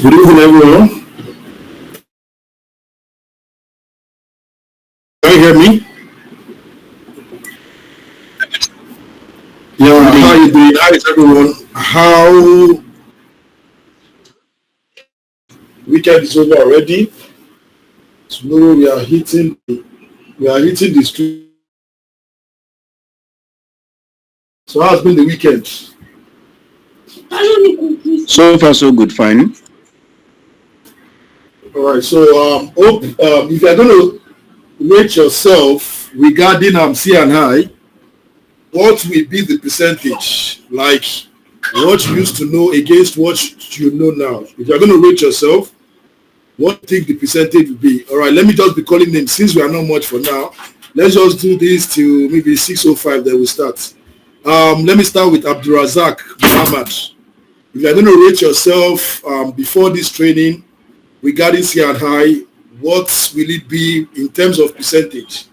Good evening, everyone. Can you hear me? Yeah, how are you doing? How is everyone? How weekend is over already? Tomorrow we are hitting the street. So how's been the weekend? So far, so good, fine. All right. So hope if you are going to rate yourself regarding C and I, what will be the percentage? Like what you used to know against what you know now. If you are going to rate yourself, what do you think the percentage will be? All right, let me just be calling names since we are not much for now. Let's just do this till maybe 6:05. Then we start. Let me start with Abdurazak Muhammad. If you are going to rate yourself before this training regarding C and I, what will it be in terms of percentage?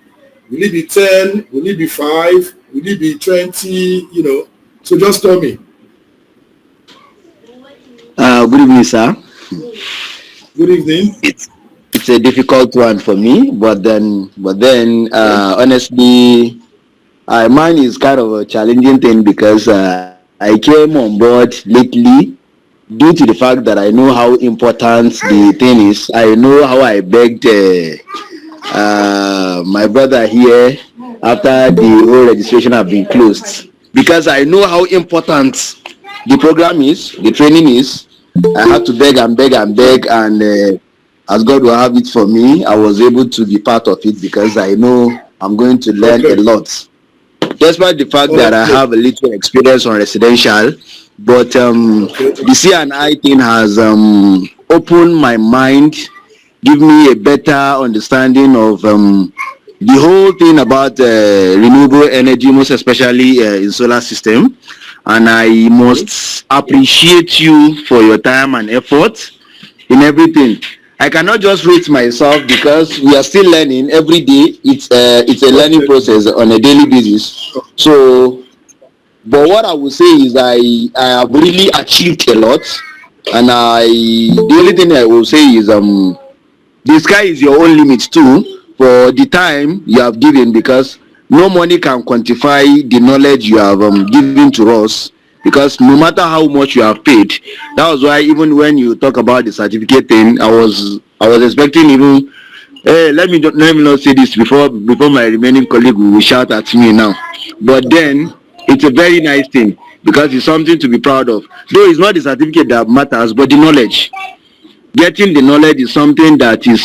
Will it be 10? Will it be 5? Will it be 20? You know. So just tell me. Good evening, sir. Good evening. It's a difficult one for me, but then, honestly, mine is kind of a challenging thing because I came on board lately due to the fact that I know how important the thing is. I know how I begged my brother here after the whole registration have been closed because I know how important the program is, the training is. I had to beg and beg and beg, and as God will have it for me, I was able to be part of it because I know I'm going to learn a lot. Despite the fact that I have a little experience on residential, but the C&I thing has opened my mind, give me a better understanding of the whole thing about renewable energy, most especially in solar system. And I must appreciate you for your time and effort in everything. I cannot just rate myself because we are still learning every day. It's a learning process on a daily basis. So, but what I would say is I have really achieved a lot, and the only thing I will say is the sky is your own limit too for the time you have given, because no money can quantify the knowledge you have given to us, because no matter how much you have paid. That was why even when you talk about the certificate thing, I was expecting even, hey, let me not say this before my remaining colleague will shout at me now. But then it's a very nice thing because it's something to be proud of. Though it's not the certificate that matters, but the knowledge. Getting the knowledge is something that is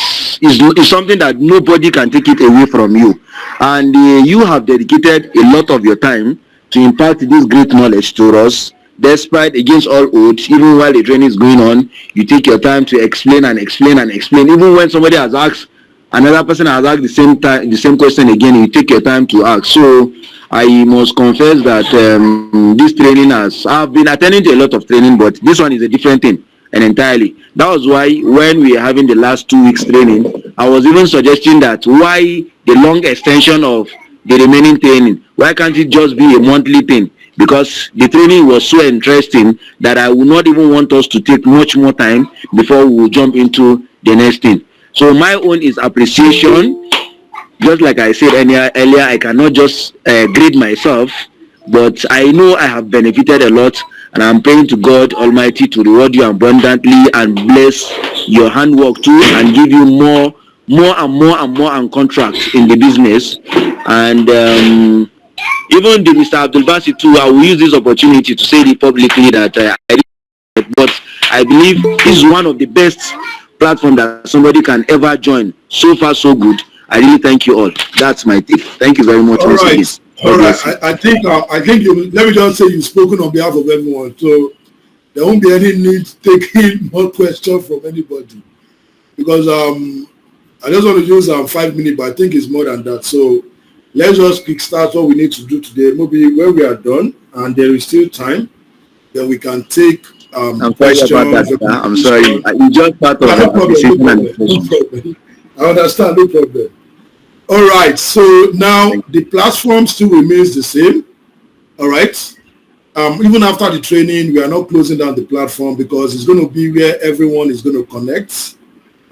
something that nobody can take it away from you, and you have dedicated a lot of your time to impart this great knowledge to us. Despite against all odds, even while the training is going on, you take your time to explain and explain and explain. Even when somebody has asked, another person has asked the same question again, you take your time to ask. So I must confess that this training I've been attending to a lot of training, but this one is a different thing and entirely. That was why when we are having the last 2 weeks training, I was even suggesting that why the long extension of the remaining training? Why can't it just be a monthly thing? Because the training was so interesting that I would not even want us to take much more time before we jump into the next thing. So my own is appreciation. Just like I said earlier, I cannot just grade myself, but I know I have benefited a lot, and I'm praying to God Almighty to reward you abundantly and bless your handwork too, and give you more and contracts in the business. And even the Mr. Abdul Basit too, I will use this opportunity to say it publicly that but I believe this is one of the best platforms that somebody can ever join. So far, so good. I really thank you all. That's my tip. Thank you very much. All right. All right. I think you. Let me just say you've spoken on behalf of everyone, so there won't be any need taking more questions from anybody, because I just want to use 5 minutes, but I think it's more than that. So let's just kickstart what we need to do today. Maybe when we are done and there is still time, then we can take I'm questions. sorry about that. I'm sorry. You just part of no problem. I understand. No problem. All right. So now the platform still remains the same. All right. even after the training, we are not closing down the platform because it's going to be where everyone is going to connect.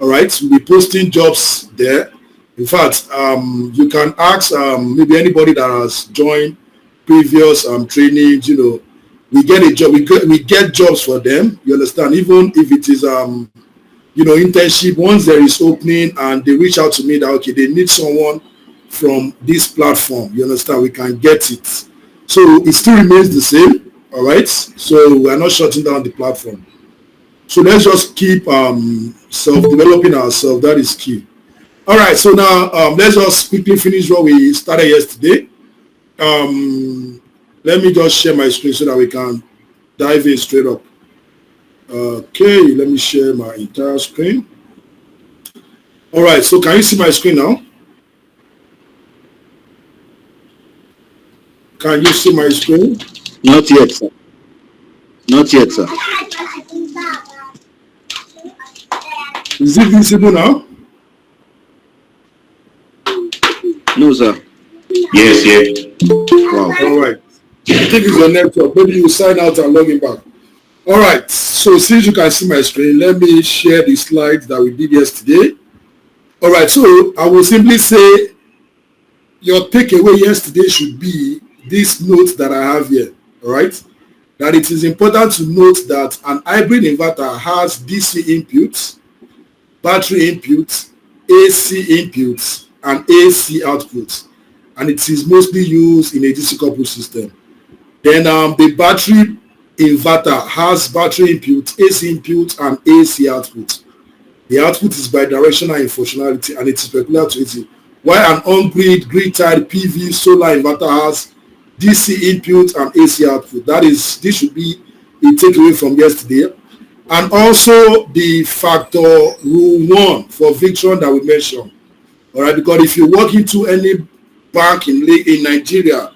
All right, we'll be posting jobs there. In fact, you can ask maybe anybody that has joined previous trainings. You know, we get a job. We get jobs for them. You understand? Even if it is you know, internship. Once there is opening and they reach out to me that okay, they need someone from this platform. You understand? We can get it. So it still remains the same. All right. So we are not shutting down the platform. So let's just keep self-developing ourselves. That is key. All right. So now let's just quickly finish what we started yesterday. Let me just share my screen so that we can dive in straight up. Okay. Let me share my entire screen. All right. So can you see my screen now? Can you see my screen? Not yet, sir. Not yet, sir. Is it visible now? No, sir. Yes. Wow. All right. I think it's your network. Maybe you sign out and log in back. All right. So since you can see my screen, let me share the slides that we did yesterday. All right. So I will simply say your takeaway yesterday should be this note that I have here. All right. That it is important to note that an hybrid inverter has DC inputs, battery inputs, AC inputs, and AC outputs, and it is mostly used in a DC coupled system. Then the battery inverter has battery input, AC input, and AC output. The output is bidirectional in functionality and it is peculiar to AC. While an on-grid, grid-tied PV solar inverter has DC input and AC output. This should be a takeaway from yesterday. And also the factor rule 1 for Victron that we mentioned. All right, because if you walk into any bank in Nigeria,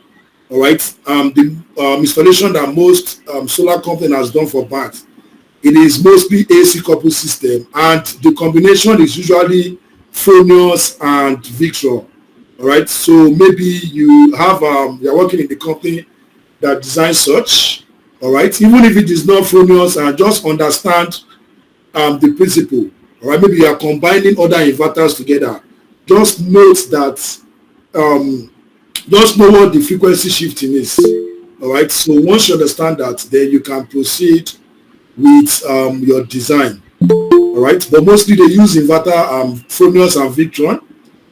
all right, the installation that most solar company has done for banks, it is mostly AC coupled system, and the combination is usually Fronius and Victron. All right, so maybe you have you're working in the company that designs such. All right, even if it is not Fronius, and just understand the principle. All right, maybe you are combining other inverters together. Just note that just know what the frequency shifting is. All right, so once you understand that, then you can proceed with your design. All right, but mostly they use inverter Fronius and Victron.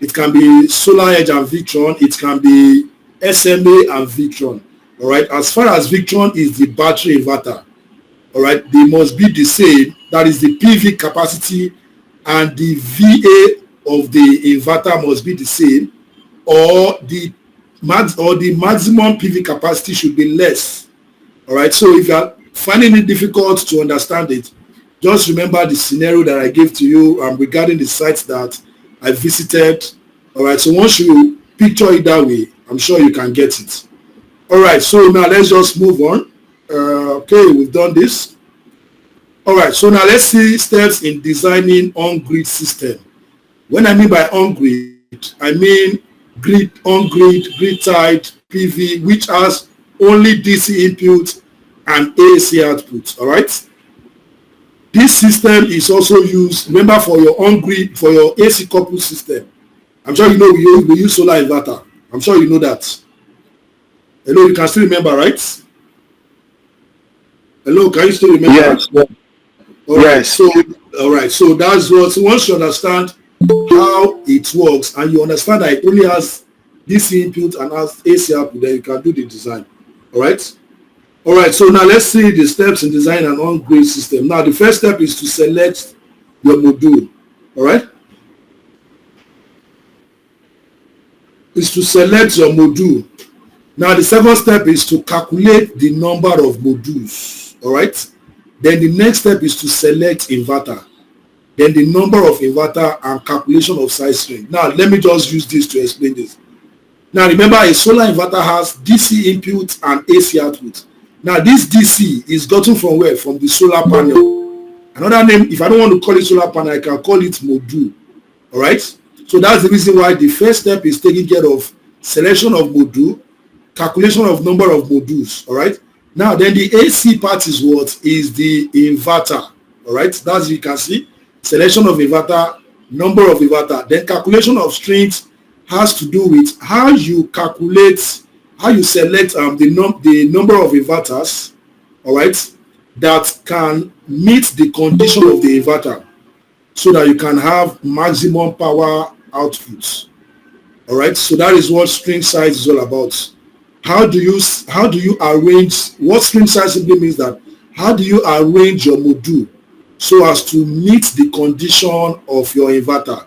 It can be Solar Edge and Victron. It can be SMA and Victron. All right, as far as Victron is the battery inverter, all right, they must be the same. That is the PV capacity, and the VA of the inverter must be the same, or the maximum PV capacity should be less. All right, so if you are finding it difficult to understand it, just remember the scenario that I gave to you regarding the sites that I visited. All right, so once you picture it that way, I'm sure you can get it. All right, so now let's just move on. Okay, we've done this. All right, so now let's see steps in designing on-grid system. When I mean by on-grid, I mean on-grid, grid-tied PV, which has only DC input and AC output. All right. This system is also used, remember, for your on-grid, for your AC coupled system. I'm sure you know we use solar inverter. I'm sure you know that. Hello, you can still remember, right? Hello, can you still remember? Yes. Yes. All right, so that's what, so once you understand how it works and you understand that it only has DC input and has AC output, then you can do the design. All right. All right, so now let's see the steps in design an on-grid system. Now, the first step is to select your module. All right? Is to select your module. Now, the second step is to calculate the number of modules. All right? Then the next step is to select inverter. Then the number of inverter and calculation of size string. Now, let me just use this to explain this. Now, remember, a solar inverter has DC input and AC output. Now, this DC is gotten from where? From the solar panel. Another name, if I don't want to call it solar panel, I can call it module. All right? So that's the reason why the first step is taking care of selection of module, calculation of number of modules. All right? Now, then the AC part is what? Is the inverter. All right, that's you can see. Selection of inverter, number of inverter. Then calculation of strings has to do with how you calculate, how you select the number of inverters, all right, that can meet the condition of the inverter so that you can have maximum power output. All right, so that is what string size is all about. How do you arrange? What string size simply means that how do you arrange your module so as to meet the condition of your inverter?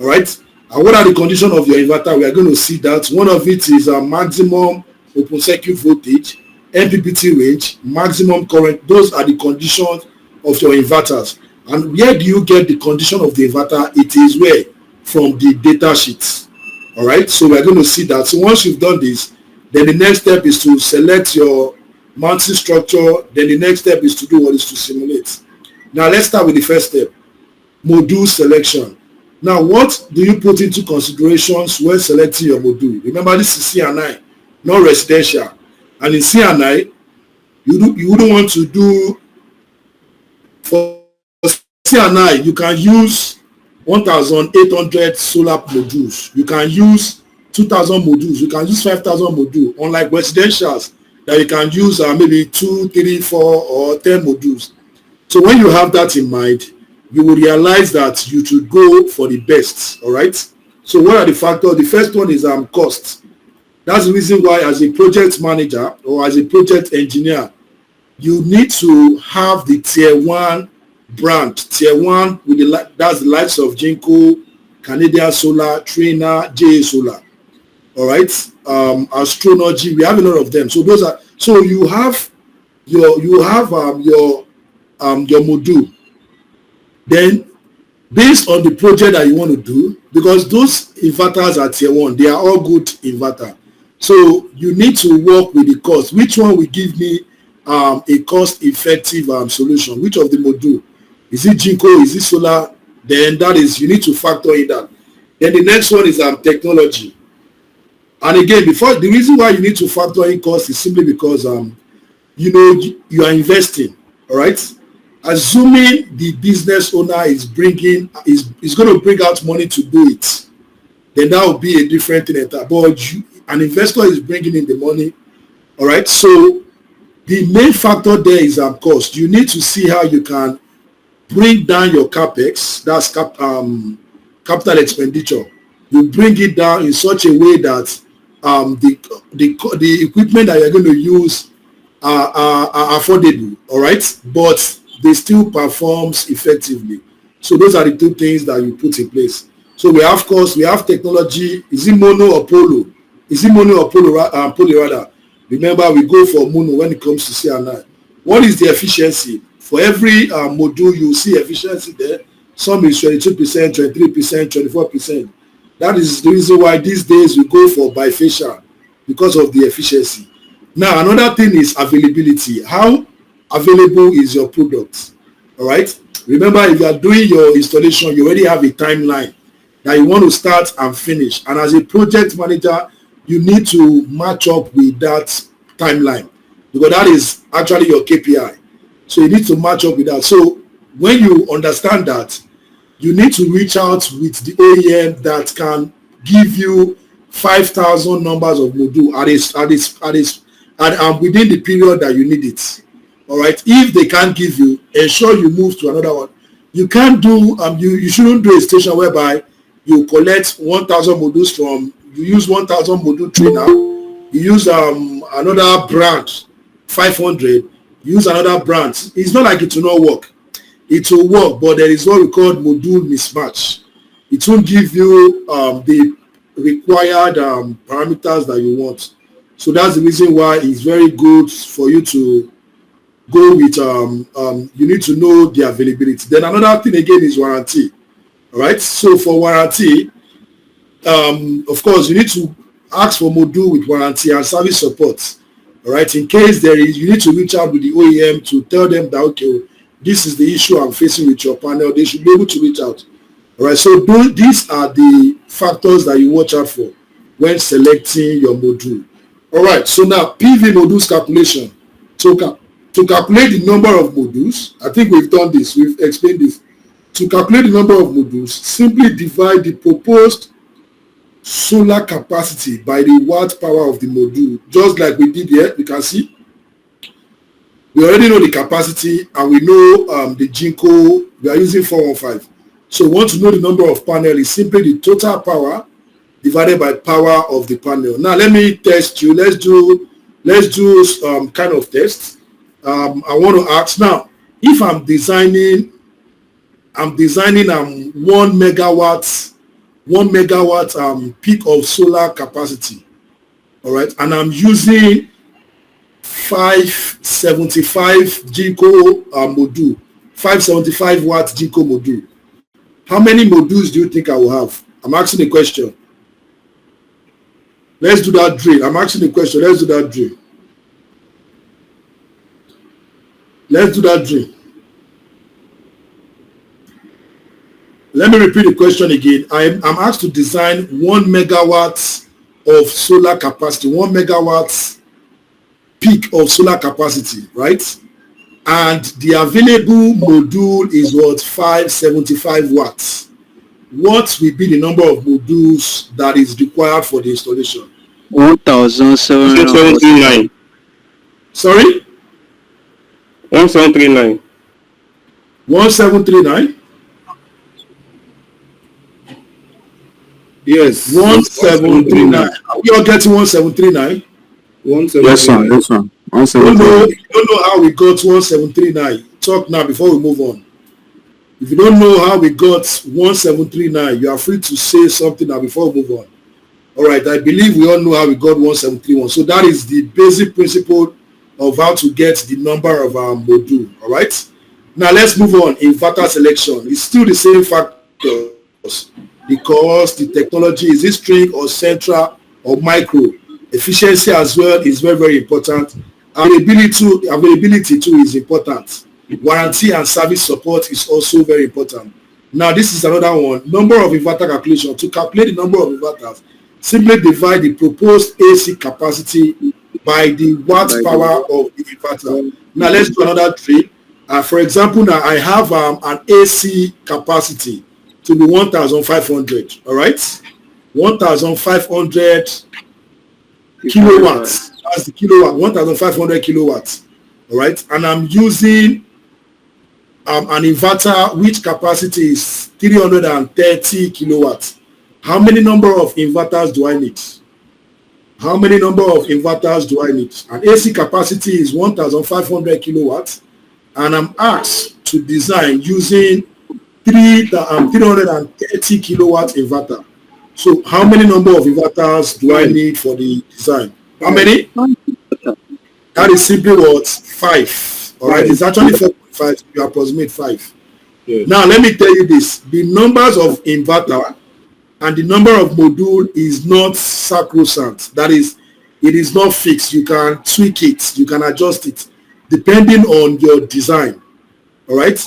All right, and what are the conditions of your inverter? We are going to see that one of it is a maximum open circuit voltage, MPPT range, maximum current. Those are the conditions of your inverters. And where do you get the condition of the inverter? It is where? From the data sheets. All right, so we're going to see that. So once you've done this, then the next step is to select your mounting structure. Then the next step is to do what is to simulate. Now let's start with the first step, module selection. Now what do you put into considerations when selecting your module? Remember, this is C&I, not residential. And in C&I, you wouldn't want to do, for C&I, you can use 1,800 solar modules. You can use 2,000 modules. You can use 5,000 modules. Unlike residentials, that you can use maybe 2, 3, 4, or 10 modules. So when you have that in mind, you will realize that you should go for the best. All right. So what are the factors? The first one is cost. That's the reason why, as a project manager or as a project engineer, you need to have the tier 1 brand. Tier 1 with that's the likes of Jinko, Canadian Solar, Trainer, JA Solar. All right, Astronogy. We have a lot of them. So those are, so you have your module. Then based on the project that you want to do, because those inverters are tier 1, they are all good inverter. So you need to work with the cost. Which one will give me a cost-effective solution? Which of the module? Is it Jinko? Is it solar? Then that is, you need to factor in that. Then the next one is technology. And again, before, the reason why you need to factor in cost is simply because you are investing. All right. Assuming the business owner is going to bring out money to do it, then that will be a different thing. But an investor is bringing in the money. All right. So the main factor there is cost. You need to see how you can bring down your capex. That's capital expenditure. You bring it down in such a way that the equipment that you're going to use are affordable. All right, but they still performs effectively. So those are the two things that you put in place. So we have cost, we have technology. Is it mono or polo? Is it mono or poly rather? Remember, we go for mono when it comes to C&I. What is the efficiency? For every module, you see efficiency there. Some is 22%, 23%, 24%. That is the reason why these days we go for bifacial, because of the efficiency. Now, another thing is availability. How available is your product? All right. Remember, if you are doing your installation, you already have a timeline that you want to start and finish. And as a project manager, you need to match up with that timeline, because that is actually your KPI. So you need to match up with that. So when you understand that, you need to reach out with the OEM that can give you 5,000 numbers of module within the period that you need it. All right. If they can't give you, ensure you move to another one. You can't do you shouldn't do a station whereby you collect 1,000 modules from, you use 1,000 module trainer, you use another brand 500, use another brand. It's not like it will not work. It will work, but there is what we call module mismatch. It won't give you the required parameters that you want. So that's the reason why it's very good for you to go with you need to know the availability. Then another thing again is warranty. All right. So for warranty, of course, you need to ask for module with warranty and service support. All right. In case there is, you need to reach out with the OEM to tell them that, okay, this is the issue I'm facing with your panel. They should be able to reach out. All right. So these are the factors that you watch out for when selecting your module. All right. So now PV modules calculation. to calculate the number of modules, I think we've done this, we've explained this. To calculate the number of modules, simply divide the proposed solar capacity by the watt power of the module, just like we did here. You can see we already know the capacity and we know the GINCO. We are using 415. So we want to know the number of panels is simply the total power divided by power of the panel. Now let me test you. Let's do kind of test. I want to ask now, if I'm designing 1 megawatt peak of solar capacity, all right, and I'm using 575 GINCO module, 575 watt GINCO module. How many modules do you think I will have? I'm asking a question. Let's do that drill. I'm asking a question. Let's do that drill. Let me repeat the question again. I'm asked to design 1 megawatt of solar capacity, 1 megawatt peak of solar capacity, right? And the available module is what? 575 watts. What will be the number of modules that is required for the installation? 1739. Sorry? 1739. 1739? Yes. 1739. Are we all getting 1739? Yes, sir. Yes, sir. You don't know how we got 1739. Talk now before we move on. If you don't know how we got 1739, you are free to say something now before we move on. All right, I believe we all know how we got 1731. So that is the basic principle of how to get the number of our module. All right. Now let's move on. Inverter selection. It's still the same factors because the technology is it string or central or micro. Efficiency as well is very, very important. Availability too is important. Warranty and service support is also very important. Now this is another one. Number of inverter calculation. To calculate the number of inverters, simply divide the proposed AC capacity by the watt power of the inverter. Now let's do another trick. For example, now I have an AC capacity to be 1,500. All right, 1,500 kilowatts. That's the kilowatt. 1,500 kilowatts. All right, and I'm using an inverter which capacity is 330 kilowatts. How many number of inverters do I need? How many number of inverters do I need? An AC capacity is 1,500 kilowatts, and I'm asked to design using 330 kilowatt inverter. So how many number of inverters do I need for the design? How many? That is simply what? 5. All right, it's actually 4.5. You approximate 5. Yes. Now let me tell you this: the numbers of inverter and the number of module is not sacrosanct. That is, it is not fixed. You can tweak it, you can adjust it depending on your design. All right.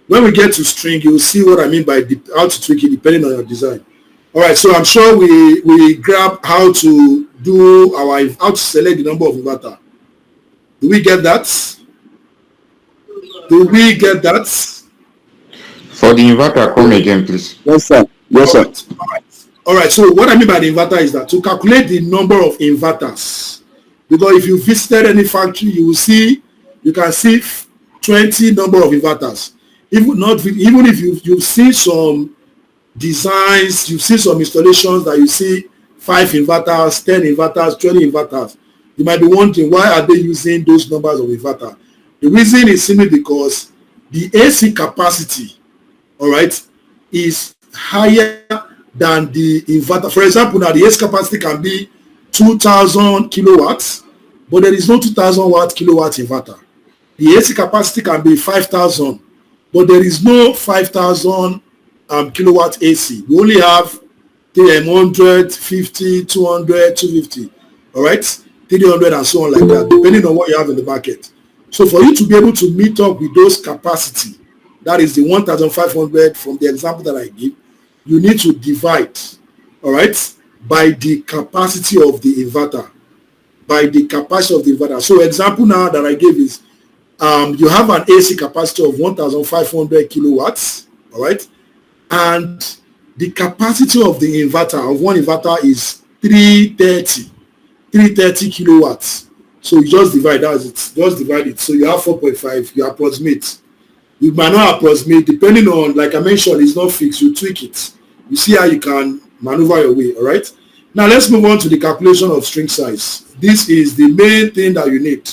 When we get to string, you will see what I mean by how to tweak it depending on your design. All right. So I'm sure we grab how to do how to select the number of inverter. Do we get that? Do we get that? For the inverter, come again, please. Yes, sir. Yes, sir. All right. So what I mean by the inverter is that to calculate the number of inverters, because if you visited any factory, you can see 20 number of inverters. Even if you've seen some designs, you've seen some installations that you see 5 inverters, 10 inverters, 20 inverters. You might be wondering, why are they using those numbers of inverter? The reason is simply because the AC capacity, all right, is higher than the inverter. For example, now the AC capacity can be 2,000 kilowatts, but there is no 2,000 watt kilowatt inverter. The AC capacity can be 5,000, but there is no 5,000 kilowatt AC. We only have 150, 200, 250, all right, 300 and so on like that, depending on what you have in the market. So for you to be able to meet up with those capacity, that is the 1,500 from the example that I give, you need to divide, all right, by the capacity of the inverter. by the capacity of the inverter. So example now that I gave is you have an AC capacity of 1,500 kilowatts, all right? And the capacity of the inverter, of one inverter, is 330 kilowatts. So you just divide that, just divide it. So you have 4.5, you approximate. You might not approximate, depending on, like I mentioned, it's not fixed, you tweak it. You see how you can maneuver your way, all right? Now let's move on to the calculation of string size. This is the main thing that you need.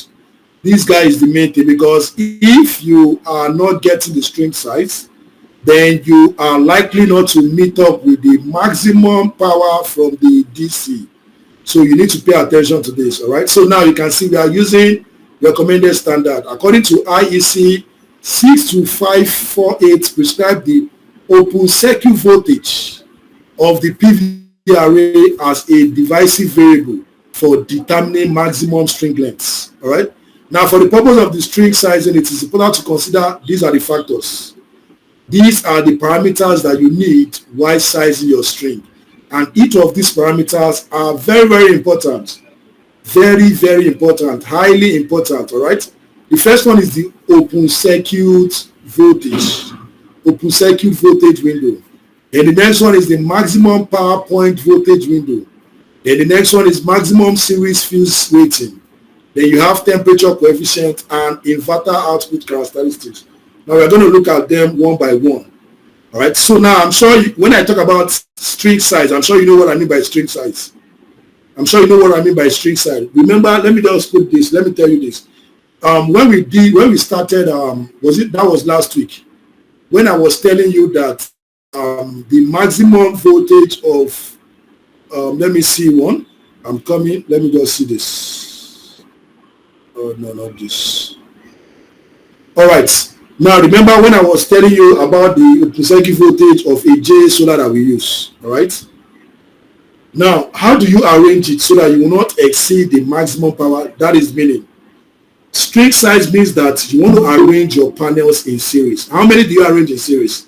This guy is the main thing, because if you are not getting the string size, then you are likely not to meet up with the maximum power from the DC. So you need to pay attention to this, all right? So now you can see we are using recommended standard. According to IEC 62548, prescribe the open circuit voltage of the PV array as a divisive variable for determining maximum string lengths, all right? Now, for the purpose of the string sizing, it is important to consider these are the factors. These are the parameters that you need while sizing your string. And each of these parameters are very, very important. Very, very important. Highly important, all right? The first one is the open circuit voltage. Open circuit voltage window. And the next one is the maximum power point voltage window. Then the next one is maximum series fuse rating. Then you have temperature coefficient and inverter output characteristics. Now we're going to look at them one by one. All right. So now I'm sure when I talk about string size, I'm sure you know what I mean by string size. I'm sure you know what I mean by string size. Remember, let me just put this. Let me tell you this. When we started, that was last week, when I was telling you that the maximum voltage of, let me see one. I'm coming. Let me just see this. Oh, no, not this. All right. Now, remember when I was telling you about the open circuit voltage of a J solar that we use, all right? Now, how do you arrange it so that you will not exceed the maximum power? That is meaning. String size means that you want to arrange your panels in series. How many do you arrange in series?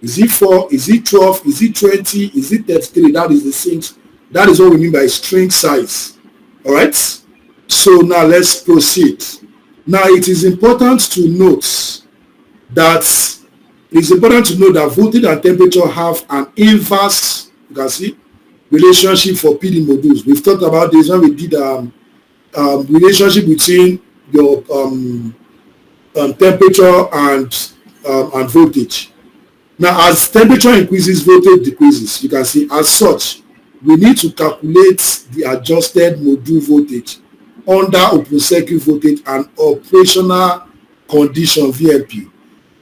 Is it 4? Is it 12? Is it 20? Is it 33? That is the things. That is what we mean by string size, all right? So now let's proceed. Now, it is important to note that voltage and temperature have an inverse, you can see, relationship for PD modules. We've talked about this when we did relationship between your temperature and voltage. Now, as temperature increases, voltage decreases. You can see, as such, we need to calculate the adjusted module voltage under open circuit voltage and operational condition VLP.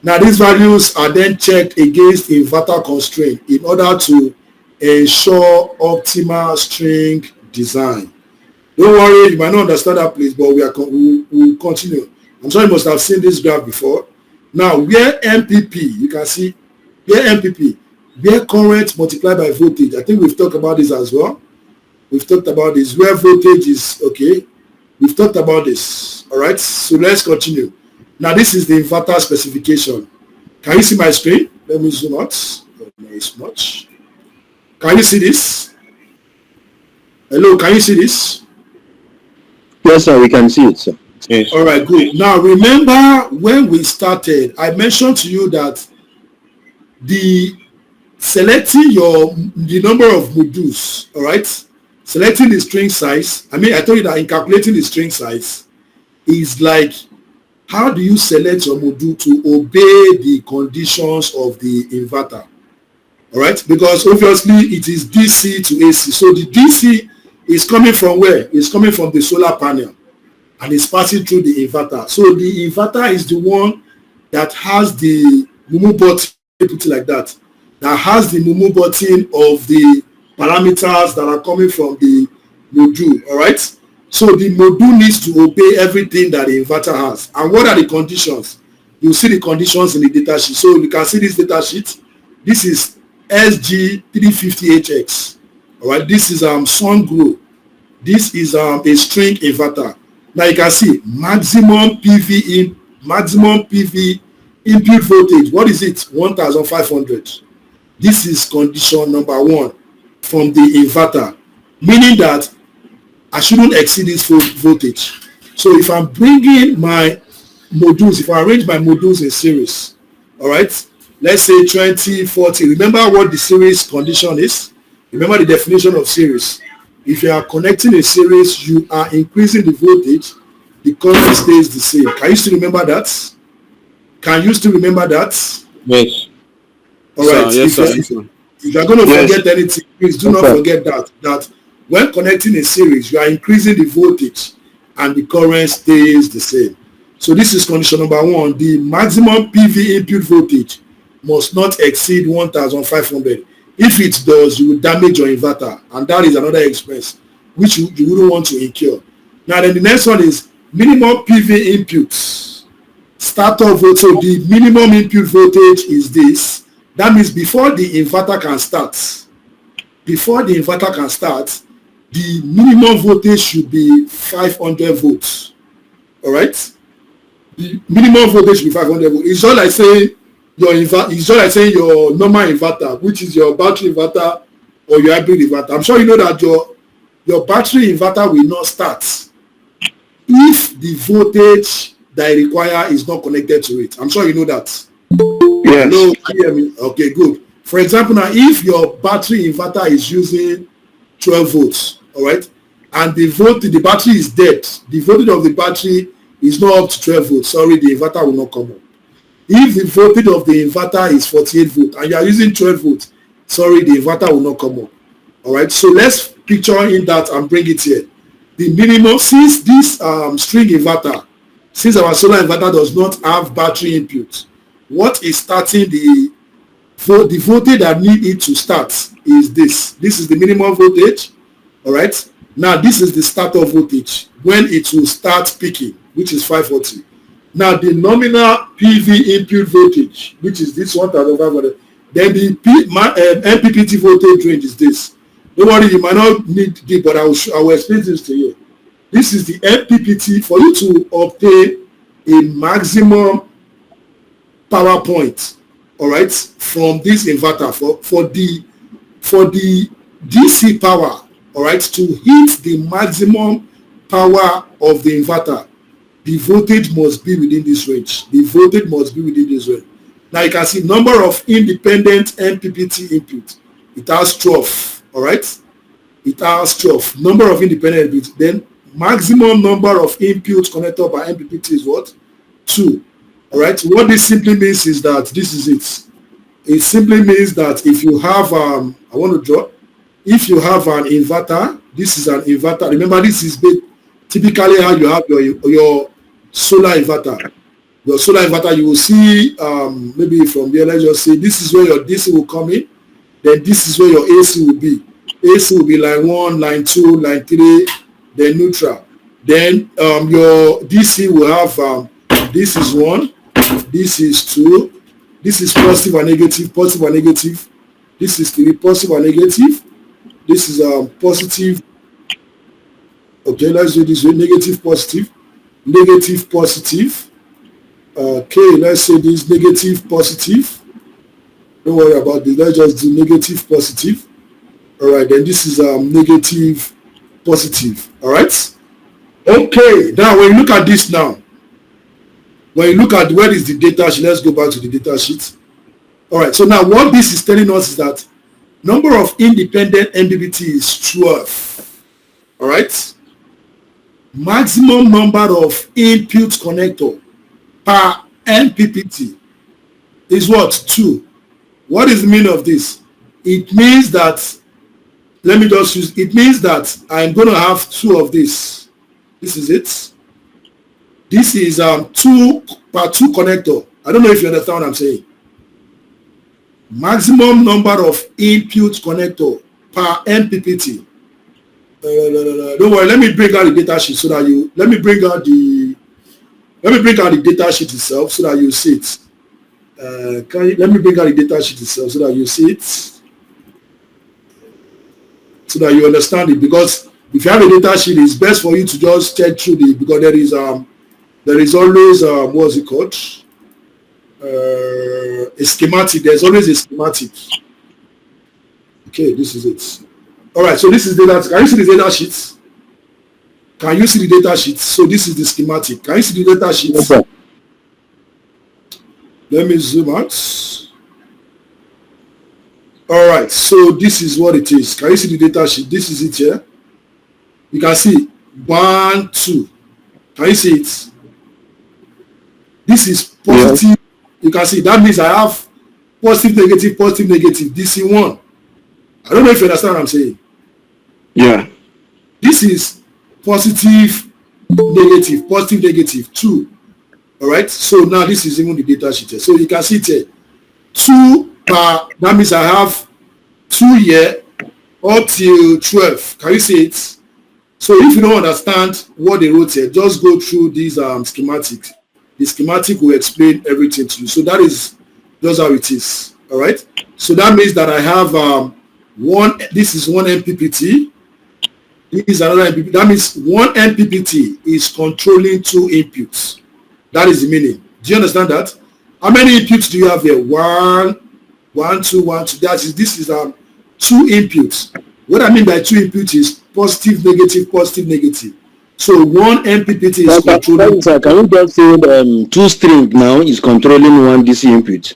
Now, these values are then checked against inverter constraint in order to ensure optimal string design. Don't worry, you might not understand that, please, but we'll continue. I'm sure you must have seen this graph before. Now, where MPP, you can see, where current multiplied by voltage. I think we've talked about this as well. We've talked about this, where voltage is, okay. We've talked about this, all right? So let's continue. Now, this is the inverter specification. Can you see my screen? Let me zoom out. No, it's much. Can you see this? Hello, can you see this? Yes, sir, we can see it, sir. Yes. All right, good. Now, remember when we started, I mentioned to you that selecting the number of modules, all right? Selecting the string size. I told you that in calculating the string size is like, how do you select your module to obey the conditions of the inverter? All right, because obviously it is DC to AC. So the DC is coming from where? It's coming from the solar panel and it's passing through the inverter. So the inverter is the one that has the mumu button, put it like that has the mumu button of the parameters that are coming from the module. All right. So the module needs to obey everything that the inverter has. And what are the conditions? You see the conditions in the data sheet. So you can see this data sheet. This is SG350HX. All right. This is Sun Grow. This is a string inverter. Now you can see maximum PV input voltage. What is it? 1,500. This is condition number 1 from the inverter, meaning that I shouldn't exceed this voltage. So if I'm bringing my modules, if I arrange my modules in series, all right, let's say 20, 40. Remember what the series condition is? Remember the definition of series. If you are connecting a series, you are increasing the voltage, the current stays the same. Can you still remember that? Can you still remember that? Yes. All right. Yes, sir. If you're going to Yes. forget anything, please do not forget that when connecting a series, you are increasing the voltage and the current stays the same. So this is condition number 1. The maximum PV input voltage must not exceed 1,500. If it does, you will damage your inverter, and that is another expense which you wouldn't want to incur. Now then the next one is minimum PV inputs. Startup voltage. So the minimum input voltage is this. That means before the inverter can start, the minimum voltage should be 500 volts. All right? The minimum voltage should be 500 volts. It's just like saying your normal inverter, which is your battery inverter or your hybrid inverter. I'm sure you know that your battery inverter will not start if the voltage that it requires is not connected to it. I'm sure you know that. Yes. Hello, can you hear me? Okay, good. For example, now if your battery inverter is using 12 volts, all right, and the battery is dead, the voltage of the battery is not up to 12 volts, sorry, the inverter will not come up. If the voltage of the inverter is 48 volts and you are using 12 volts, sorry, the inverter will not come up. All right, so let's picture in that and bring it here. The minimum, since this string inverter, since our solar inverter does not have battery input, what is starting the voltage that need it to start is this. This is the minimum voltage. All right. Now this is the startup voltage when it will start peaking, which is 540. Now the nominal PV input voltage, which is this 1,500. Then the MPPT voltage range is this. Don't worry, you might not need this, but I will explain this to you. This is the MPPT for you to obtain a maximum power point, all right, from this inverter for the DC power, all right, to hit the maximum power of the inverter. The voltage must be within this range. The voltage must be within this range. Now you can see number of independent MPPT input. It has 12, all right? It has 12. Number of independent inputs. Then maximum number of inputs connected by MPPT is what? 2. All right? What this simply means is that this is it. It simply means that if you have, I want to draw, if you have an inverter, this is an inverter. Remember, this is typically how you have your solar inverter. Your solar inverter, you will see, maybe from here, let's just say, this is where your DC will come in. Then this is where your AC will be. AC will be line 1, line 2, line 3, then neutral. Then your DC will have, this is 1, this is 2, this is positive and negative, positive and negative. This is 3, positive and negative. This is positive. Okay, let's do this way, negative, positive, negative, positive. Okay, let's say this negative, positive. Don't worry about this. Let's just do negative, positive. All right, then this is negative, positive. All right. Okay, now when you look at this now, when you look at where is the data sheet, let's go back to the data sheet. All right, so now what this is telling us is that number of independent MPPT is 12. All right. Maximum number of input connector per MPPT is what? 2. What is the meaning of this? It means that, let me just use, it means that I'm going to have 2 of this. This is it. This is 2 per 2 connector. I don't know if you understand what I'm saying. Maximum number of input connector per MPPT. Don't worry, let me bring out the data sheet so that you, let me bring out the data sheet itself so that you see it. Let me bring out the data sheet itself so that you see it, so that you understand it. Because if you have a data sheet, it's best for you to just check through the, because there is always what's it called, a schematic. There's always a schematic. Okay, this is it. All right, so this is data. Can you see the data sheets? Can you see the data sheet? So this is the schematic. Can you see the data sheet? Yes, sir. Let me zoom out. All right, so this is what it is. Can you see the data sheet? This is it here. You can see 1, 2. Can you see it? This is positive. Yes. You can see that means I have positive, negative, DC1. I don't know if you understand what I'm saying. Yeah. This is positive, negative, 2. All right, so now this is even the data sheet here. So you can see it here. 2 per, that means I have 2 here up till 12. Can you see it? So if you don't understand what they wrote here, just go through these schematics. The schematic will explain everything to you. So that is just how it is. All right. So that means that I have this is one MPPT. This is another MPPT. That means one MPPT is controlling 2 inputs. That is the meaning. Do you understand that? How many inputs do you have here? 1, 2, 1, 2. This is 2 inputs. What I mean by 2 inputs is positive, negative. So one MPPT is controlling. Sir, can you just say 2 string now is controlling 1 DC input?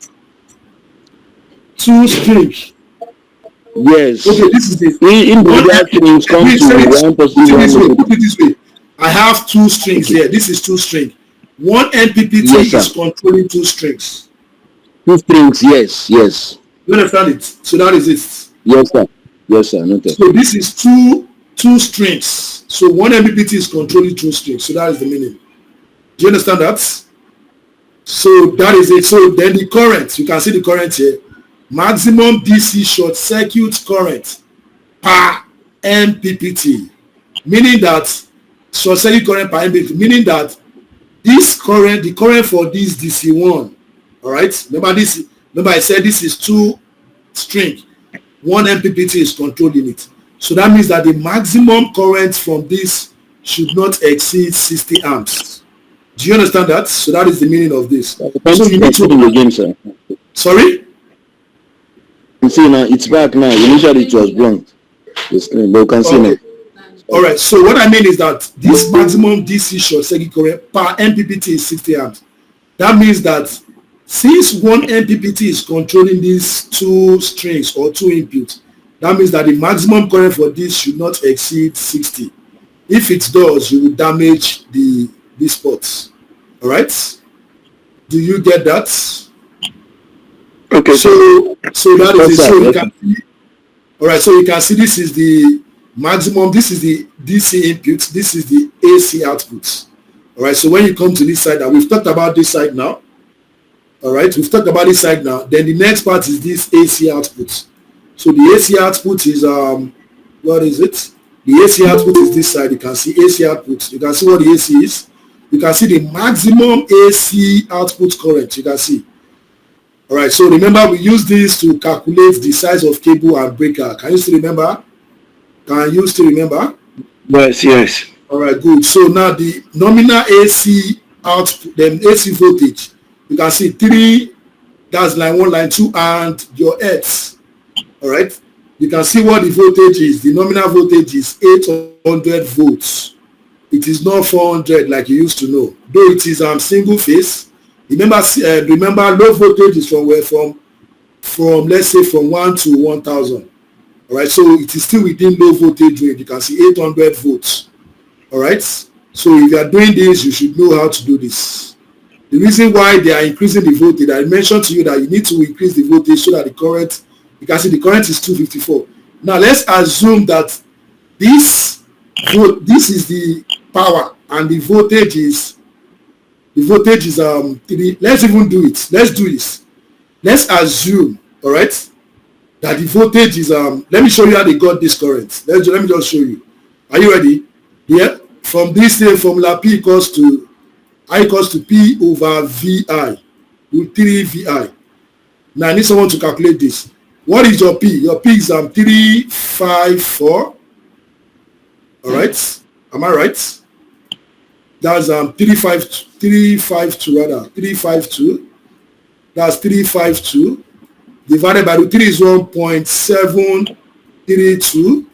2 string. Yes. Okay, this is the individual strings come to 1 positive. Put it this way. I have 2 strings here. This is 2 string. One MPPT is controlling 2 strings. 2 strings, yes. You understand it? So that is it. Yes, sir. Noted. So this is two strings. So one MPPT is controlling 2 strings. So that is the meaning. Do you understand that? So that is it. So then the current, you can see the current here. Maximum DC short circuit current per MPPT. Meaning that short circuit current per MPPT. Meaning that this current, the current for this DC1, all right? Remember I said this is 2 string. 1 MPPT is controlling it. So that means that the maximum current from this should not exceed 60 amps. Do you understand that? So that is the meaning of this. So you need to again, sir. Sorry? You see now, it's back now. Initially it was blank. The screen, but you can see now. All right, so what I mean is that this maximum DC short circuit current per MPPT is 60 amps. That means that since one MPPT is controlling these 2 strings or 2 inputs, that means that the maximum current for this should not exceed 60. If it does, you will damage the spots. All right? Do you get that? Okay. So that is it. So you can see. All right, so you can see this is the maximum, this is the DC input, this is the AC output. All right, so when you come to this side, now we've talked about this side now. All right, we've talked about this side now. Then the next part is this AC output. So the AC output is what is it? The AC output is this side. You can see AC output. You can see what the AC is. You can see the maximum AC output current. You can see. All right, so remember we use this to calculate the size of cable and breaker. Can you still remember? Yes. All right, good. So now the nominal AC output, then AC voltage, you can see 3, that's line 1, line 2, and your X. All right, you can see what the voltage is. The nominal voltage is 800 volts. It is not 400 like you used to know. Though it is single phase. Remember, low voltage is from let's say from 1 to 1000. All right, so it is still within low voltage range. You can see 800 volts. All right, so if you are doing this, you should know how to do this. The reason why they are increasing the voltage, I mentioned to you that you need to increase the voltage so that the current, you can see the current is 254. Now let's assume that this is the power and the voltage is 3. Let's even do it. Let's do this. Let's assume, all right, that the voltage is let me show you how they got this current. Let me just show you. Are you ready? Yeah. From this formula, P equals to P over VI with 3 VI. Now I need someone to calculate this. What is your P? Your P is 354. All right. Am I right? That's 352 rather. 352. That's 352. Divided by the 3 is 1.732.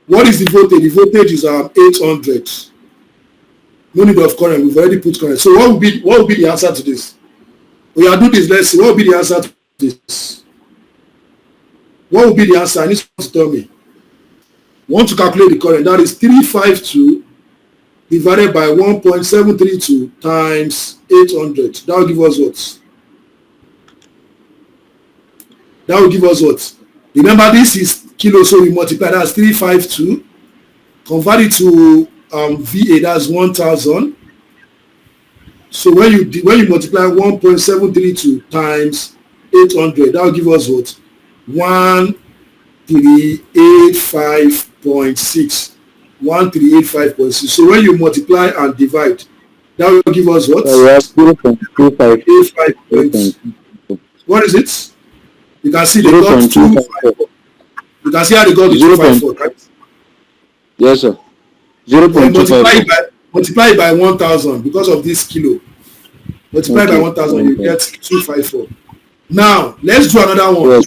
What is the voltage? The voltage is 800. No need of current. We've already put current. So what would be the answer to this? We are doing this. Let's see. What would be the answer to this? What would be the answer? I need someone to tell me. Want to calculate the current? That is 352 divided by 1.732 times 800. That will give us what? That will give us what? Remember, this is kilo, so we multiply. That's 352. Convert it to VA. That's 1,000. So when you multiply 1.732 times 800, that will give us what? 1385.6. 1385.6. So when you multiply and divide, that will give us what? 0.25. What is it? You can see they got 254. You can see how they got the 254, right? Yes, sir. 0.25. Multiply it by 1,000 because of this kilo. Multiply by 1,000, you get 254. Now, let's do another one.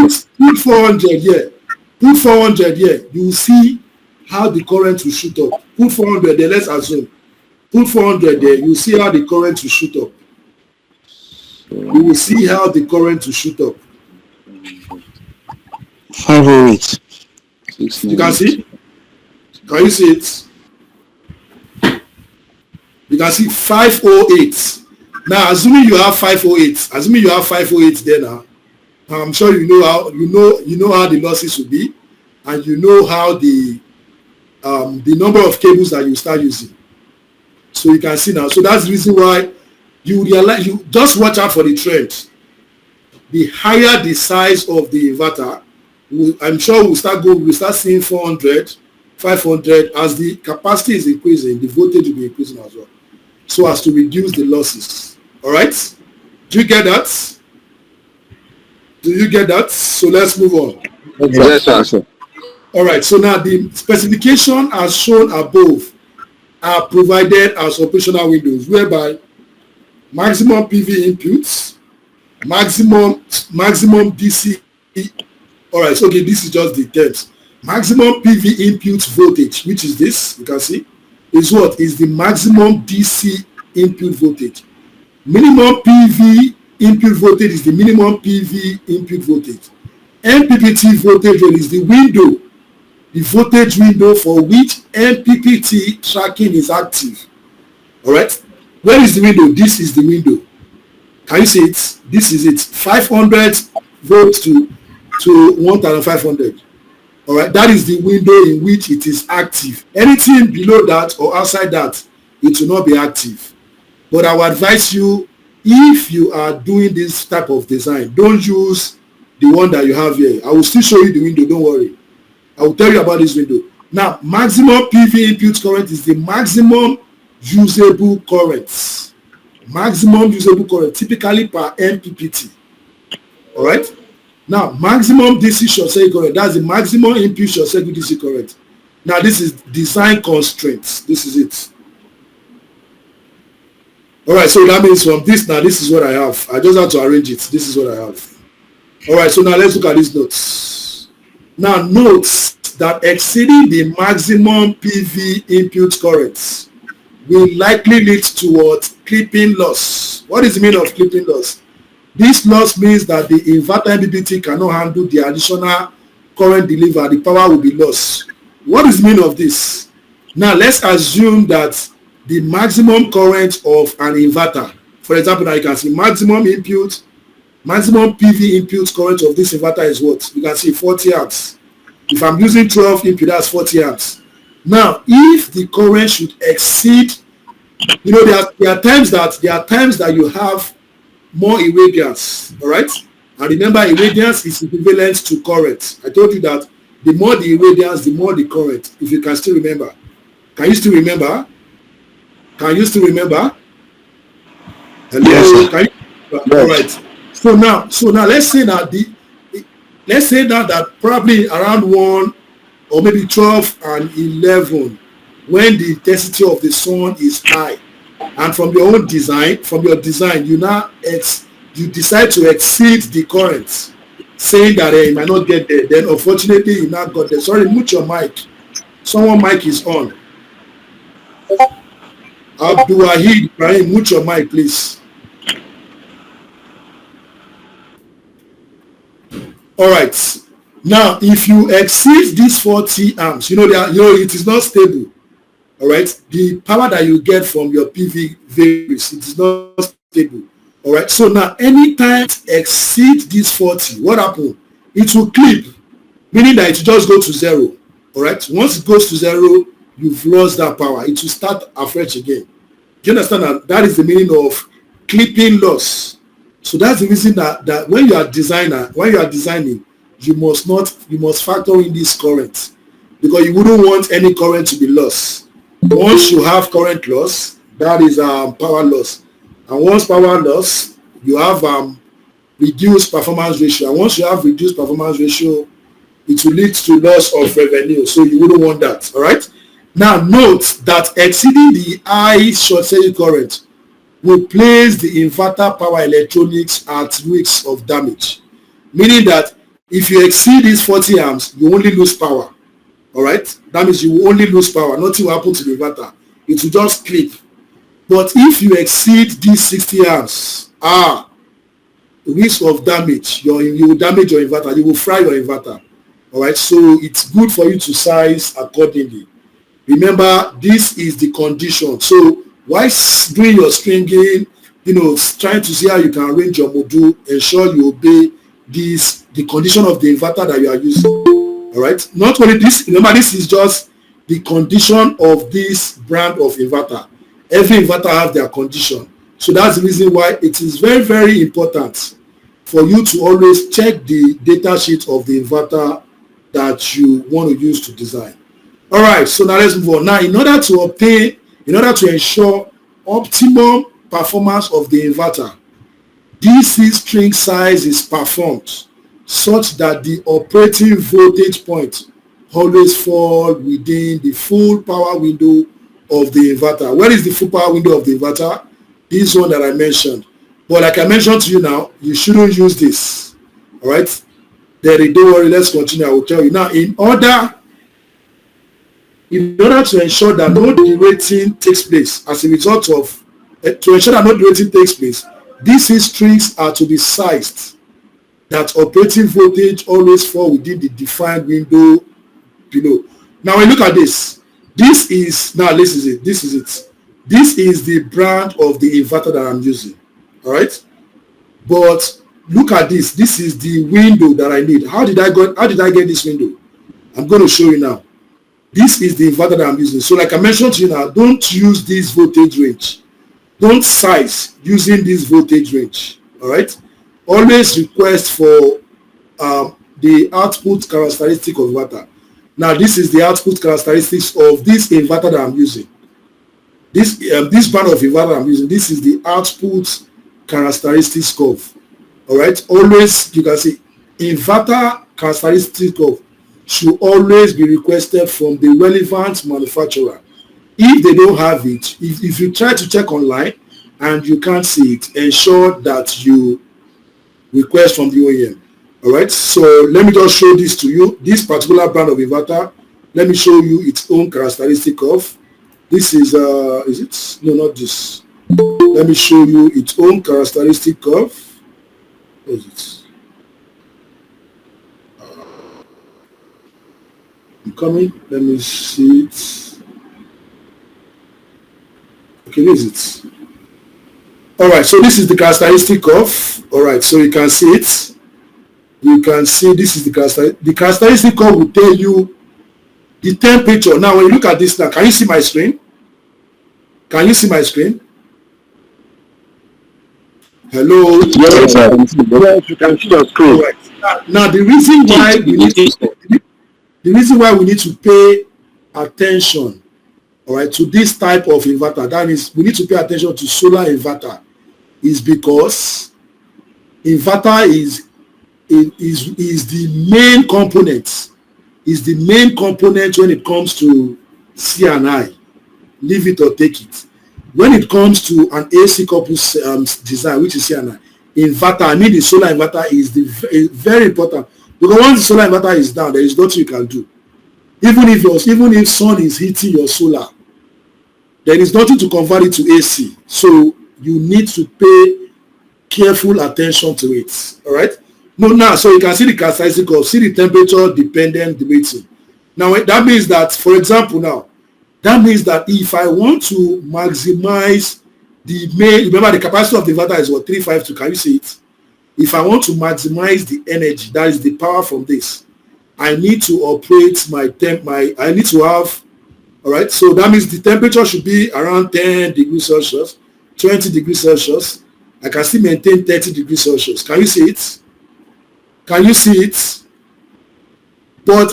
Yes, put 400 here. Put 400 here. You will see how the current will shoot up. Put 400 there. Let's assume. Put 400 there. You will see how the current will shoot up. You will see how the current will shoot up. 508. You can see? Can you see it? You can see 508. Now, assuming you have 508 there now, I'm sure you know how the losses will be, and you know how the number of cables that you start using. So you can see now. So that's the reason why you realize, you just watch out for the trend. The higher the size of the inverter, I'm sure we'll start seeing 400, 500 as the capacity is increasing, the voltage will be increasing as well, so as to reduce the losses. All right, do you get that? So let's move on. Yes, sir. All right, so now the specification as shown above are provided as operational windows, whereby maximum PV inputs, maximum DC. All right, so okay, this is just the terms. Maximum PV input voltage, which is this, you can see, is what? Is the maximum DC input voltage. Minimum PV input voltage is the minimum PV input voltage. MPPT voltage is the window, the voltage window for which MPPT tracking is active. All right, where is the window? This is the window. Can you see it? This is it. 500 volts to 1,500. All right, that is the window in which it is active. Anything below that or outside that, it will not be active. But I would advise you, if you are doing this type of design, don't use the one that you have here. I will still show you the window, don't worry. I will tell you about this window. Now, maximum PV input current is the maximum usable current. Maximum usable current, typically per MPPT. All right? Now, maximum DC short circuit current, that's the maximum input short circuit DC current. Now, this is design constraints. This is it. All right, so that means from this now, this is what I have. I just have to arrange it. This is what I have. All right, so now let's look at these notes. Now, notes that exceeding the maximum PV input currents will likely lead towards clipping loss. What is the meaning of clipping loss? This loss means that the inverter MPPT cannot handle the additional current delivered. The power will be lost. What is the meaning of this? Now, let's assume that the maximum current of an inverter, for example, now you can see maximum PV input current of this inverter is what? You can see 40 amps. If I'm using 12 input, that's 40 amps. Now, if the current should exceed, you know, there are times that you have more irradiance, all right? And remember, irradiance is equivalent to current. I told you that the more the irradiance, the more the current, if you can still remember. Can you still remember? Hello? Yes, sir. Can you, all right. So now let's say that that probably around 1 or maybe 12 and 11, when the intensity of the sun is high, and from your design, you decide to exceed the current, saying that you might not get there. Then unfortunately you not got there. Sorry, mute your mic. Someone mic is on. Abdulwahid Ibrahim, mute your mic, please. All right. Now, if you exceed these 40 amps, it is not stable. All right. The power that you get from your PV varies. It is not stable. All right. So now, anytime it exceeds this 40, what happens? It will clip, meaning that it will just go to zero. All right. Once it goes to zero, you've lost that power. It will start afresh again. Do you understand that? That is the meaning of clipping loss. So that's the reason that when you are designing, you must factor in this current, because you wouldn't want any current to be lost. Once you have current loss, that is power loss. And once power loss, you have reduced performance ratio. And once you have reduced performance ratio, it will lead to loss of revenue. So you wouldn't want that. All right. Now note that exceeding the high short circuit current will place the inverter power electronics at risk of damage. Meaning that if you exceed these 40 amps, you only lose power. All right. That means you will only lose power. Nothing will happen to the inverter. It will just clip. But if you exceed these 60 amps, risk of damage. You will damage your inverter. You will fry your inverter. All right. So it's good for you to size accordingly. Remember, this is the condition. So while doing your stringing, trying to see how you can arrange your module, ensure you obey the condition of the inverter that you are using. All right. Not only this, remember, this is just the condition of this brand of inverter. Every inverter has their condition. So that's the reason why it is very, very important for you to always check the data sheet of the inverter that you want to use to design. All right, so now let's move on. Now, in order to ensure optimum performance of the inverter, DC string size is performed such that the operating voltage point always fall within the full power window of the inverter. Where is the full power window of the inverter? This one that I mentioned. But like I mentioned to you now, you shouldn't use this. All right? Don't worry, let's continue. I will tell you. Now, in order to ensure that no derating takes place as a result of, to ensure that no derating takes place, DC strings are to be sized that operating voltage always fall within the defined window below. Now, when you look at this, this is it. This is the brand of the inverter that I'm using. All right. But look at this. This is the window that I need. How did I get this window? I'm going to show you now. This is the inverter that I'm using. So like I mentioned to you now, don't use this voltage range. Don't size using this voltage range. All right. Always request for the output characteristic of inverter. Now this is the output characteristics of this inverter that I'm using. This brand of inverter I'm using. This is the output characteristics curve. All right. Always, you can see inverter characteristic curve should always be requested from the relevant manufacturer. If they don't have it, if you try to check online and you can't see it, ensure that you request from the OEM. All right. So let me just show this to you. This particular brand of inverter. Let me show you its own characteristic curve. This is it? No, not this. Let me show you its own characteristic curve. What is it? I'm coming. Let me see it. Okay, this is it. All right, so this is the characteristic curve. All right, so you can see it. You can see this is the characteristic curve will tell you the temperature. Now, when you look at this now, can you see my screen? Can you see my screen? Hello? Yes, sir. Yes, you can see your screen. All right. Now, the reason why we need to pay attention, all right, to this type of inverter, that is, we need to pay attention to solar inverter, is because inverter is the main component. Is the main component when it comes to C&I. Leave it or take it. When it comes to an AC coupled design, which is C&I, inverter, I mean the solar inverter is very important. Because once the solar inverter is down, there is nothing you can do. Even if sun is hitting your solar, there is nothing to convert it to AC. So you need to pay careful attention to it. All right. No, now, so you can see the characteristic of, see the temperature dependent rating. Now, that means that, for example, that means that if I want to maximize the main, remember the capacity of the inverter is what, 352, can you see it? If I want to maximize the energy, that is the power from this, I need to operate I need to have, all right, so that means the temperature should be around 10 degrees Celsius, 20 degrees Celsius. I can still maintain 30 degrees Celsius. Can you see it? Can you see it? But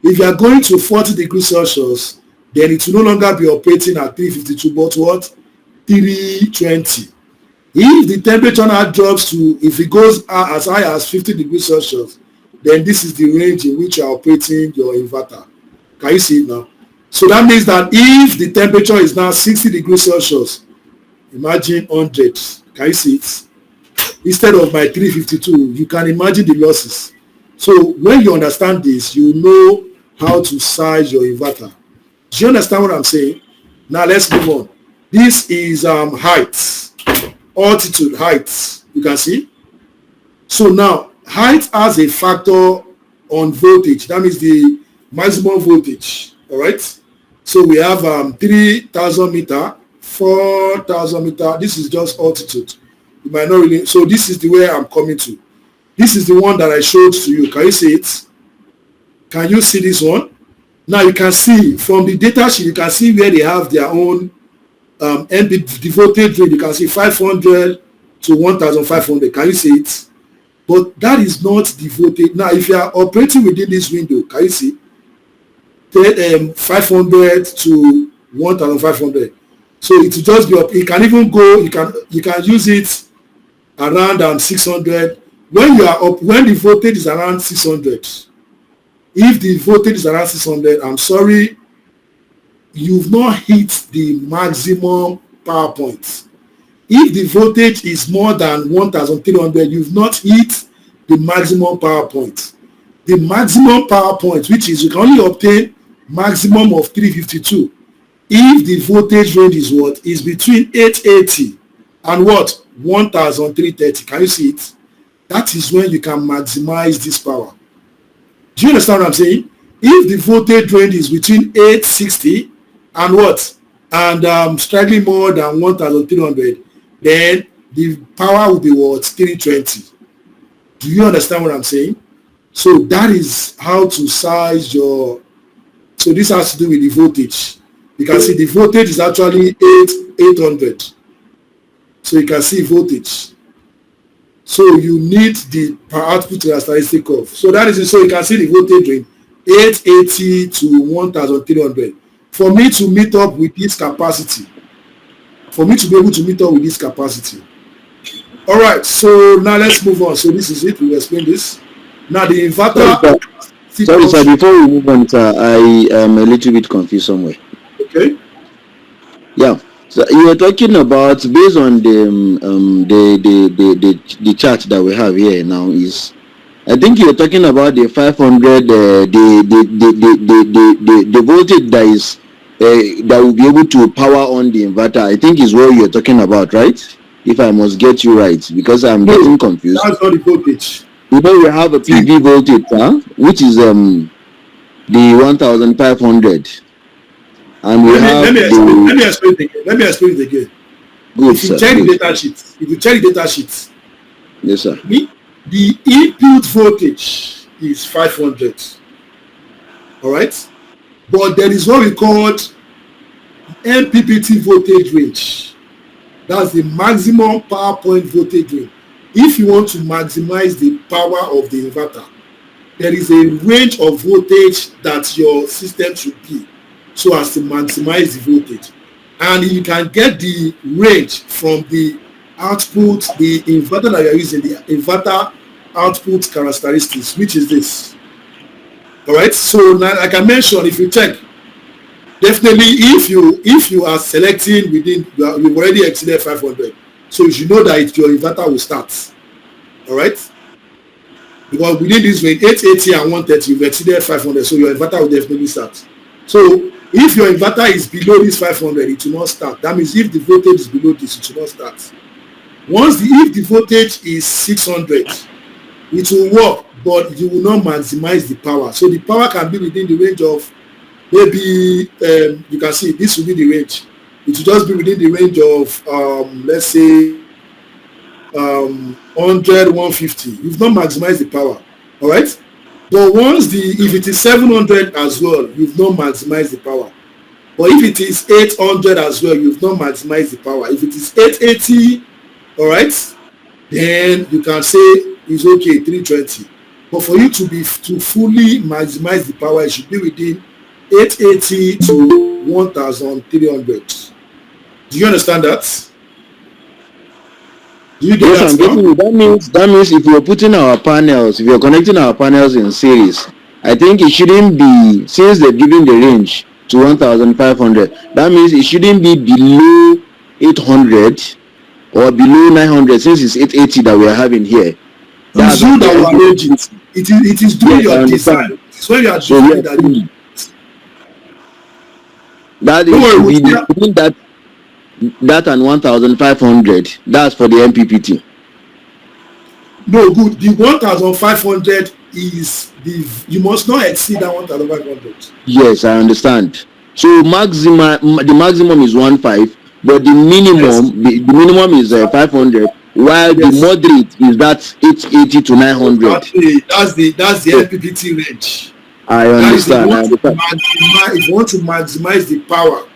if you are going to 40 degrees Celsius, then it will no longer be operating at 352, but what? 320. If the temperature now drops to, if it goes as high as 50 degrees Celsius, then this is the range in which you are operating your inverter. Can you see it now? So that means that if the temperature is now 60 degrees Celsius, imagine 100. Can you see it? Instead of my 352, you can imagine the losses. So when you understand this, you know how to size your inverter. Do you understand what I'm saying? Now let's move on. This is height, altitude, height. You can see. So now height has a factor on voltage. That means the maximum voltage. All right. So we have 3,000 meter, 4,000 meter. This is just altitude. You might not really. So this is the way I'm coming to. This is the one that I showed to you. Can you see it? Can you see this one? Now you can see from the data sheet, you can see where they have their own the voltage range. You can see 500 to 1,500. Can you see it? But that is not the voltage. Now, if you are operating within this window, can you see? 500 to 1,500. So it will just be up. It can even go. You can use it around 600. When you are up, when the voltage is around 600, if the voltage is around 600, I'm sorry, you've not hit the maximum power point. If the voltage is more than 1,300, you've not hit the maximum power point. The maximum power point, which is you can only obtain maximum of 352. If the voltage range is what? Is between 880 and what? 1,330. Can you see it? That is when you can maximize this power. Do you understand what I'm saying? If the voltage range is between 860 and what? And slightly more than 1,300, then the power will be what? 320. Do you understand what I'm saying? So that is how to size your. So this has to do with the voltage. You can see the voltage is actually 800. So you can see voltage. So you need the per output characteristic curve. So that is it. So you can see the voltage range 880 to 1,300. For me to meet up with this capacity, for me to be able to meet up with this capacity. All right. So now let's move on. So this is it. We'll explain this. Now the inverter. Sorry, sir. Before we move on, sir, I am a little bit confused somewhere. Okay. Yeah. So you were talking about, based on the chart that we have here now, is I think you're talking about the 500 the voltage that is that will be able to power on the inverter. I think is what you're talking about, right? If I must get you right, because I'm getting confused. That's not the voltage. You know, we have a PV voltage, which is the 1,500. And we let me explain it again. Good, if you sir, check good. the data sheet, Yes, sir. The input voltage is 500. All right, but there is what we call MPPT voltage range. That's the maximum power point voltage range. If you want to maximize the power of the inverter, there is a range of voltage that your system should be, so as to maximize the voltage. And you can get the range from the output, the inverter that you're using, the inverter output characteristics, which is this. All right, so now like I mentioned, if you check, definitely if you are selecting within, you've already exceeded 500, so you should know that your inverter will start. All right, because within this range 880 and 130, you've exceeded 500, so your inverter will definitely start. So If your inverter is below this 500, it will not start. That means if the voltage is below this, it will not start. If the voltage is 600, it will work, but you will not maximize the power. So the power can be within the range of maybe, you can see this will be the range. It will just be within the range of, let's say, 100, 150. You've not maximized the power, all right? But if it is 700 as well, you've not maximized the power. But if it is 800 as well, you've not maximized the power. If it is 880, all right, then you can say it's okay, 320. But for you to fully maximize the power, it should be within 880 to 1300. Do you understand that? Do you get Yes, I'm getting you. That means if you're putting our panels, if you're connecting our panels in series, I think it shouldn't be, since they're giving the range to 1500, that means it shouldn't be below 800 or below 900, since it's 880 that we're having here. It's you that will arrange it. It is doing your design. So you are doing that. That is between that and 1500. That's for the MPPT. No, good. The 1500 is you must not exceed that 1500. Yes, I understand. So the maximum is 15, but the minimum, yes, the minimum is 500, while yes, the moderate is that 880 to 900. That's the MPPT range. I understand. If you want to maximize the power,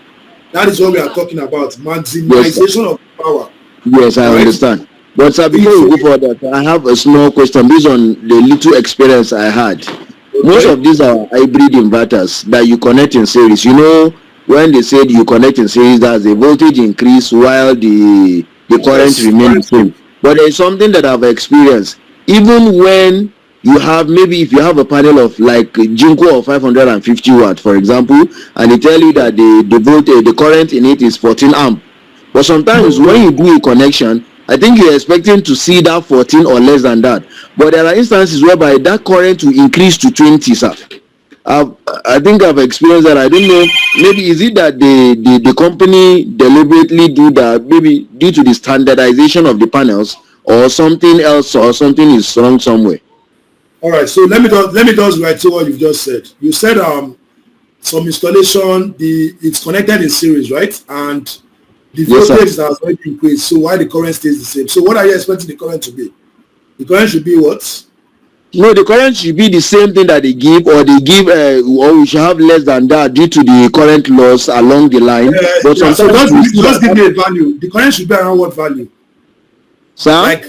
that is what we are talking about. Maximization of power. Yes, I understand. But sir, before we go further, I have a small question based on the little experience I had. Okay. Most of these are hybrid inverters that you connect in series. You know, when they said you connect in series, that's the voltage increase while the current remains the same. But there is something that I've experienced. Even when you have, maybe if you have a panel of like Jinko of 550 watt, for example, and they tell you that the voltage, the current in it is 14 amp. But sometimes when you do a connection, I think you're expecting to see that 14 or less than that. But there are instances whereby that current will increase to 20, sir. I think I've experienced that. I don't know, maybe is it that the company deliberately do that, maybe due to the standardization of the panels, or something else, or something is wrong somewhere? All right, so let me just write to what you've just said. You said some installation, it's connected in series, right? And the voltage has already increased. So why the current stays the same? So what are you expecting the current to be? The current should be what? No, the current should be the same thing that they give, or or we should have less than that due to the current loss along the line. But yeah, so just give me a value. The current should be around what value? Sir? Like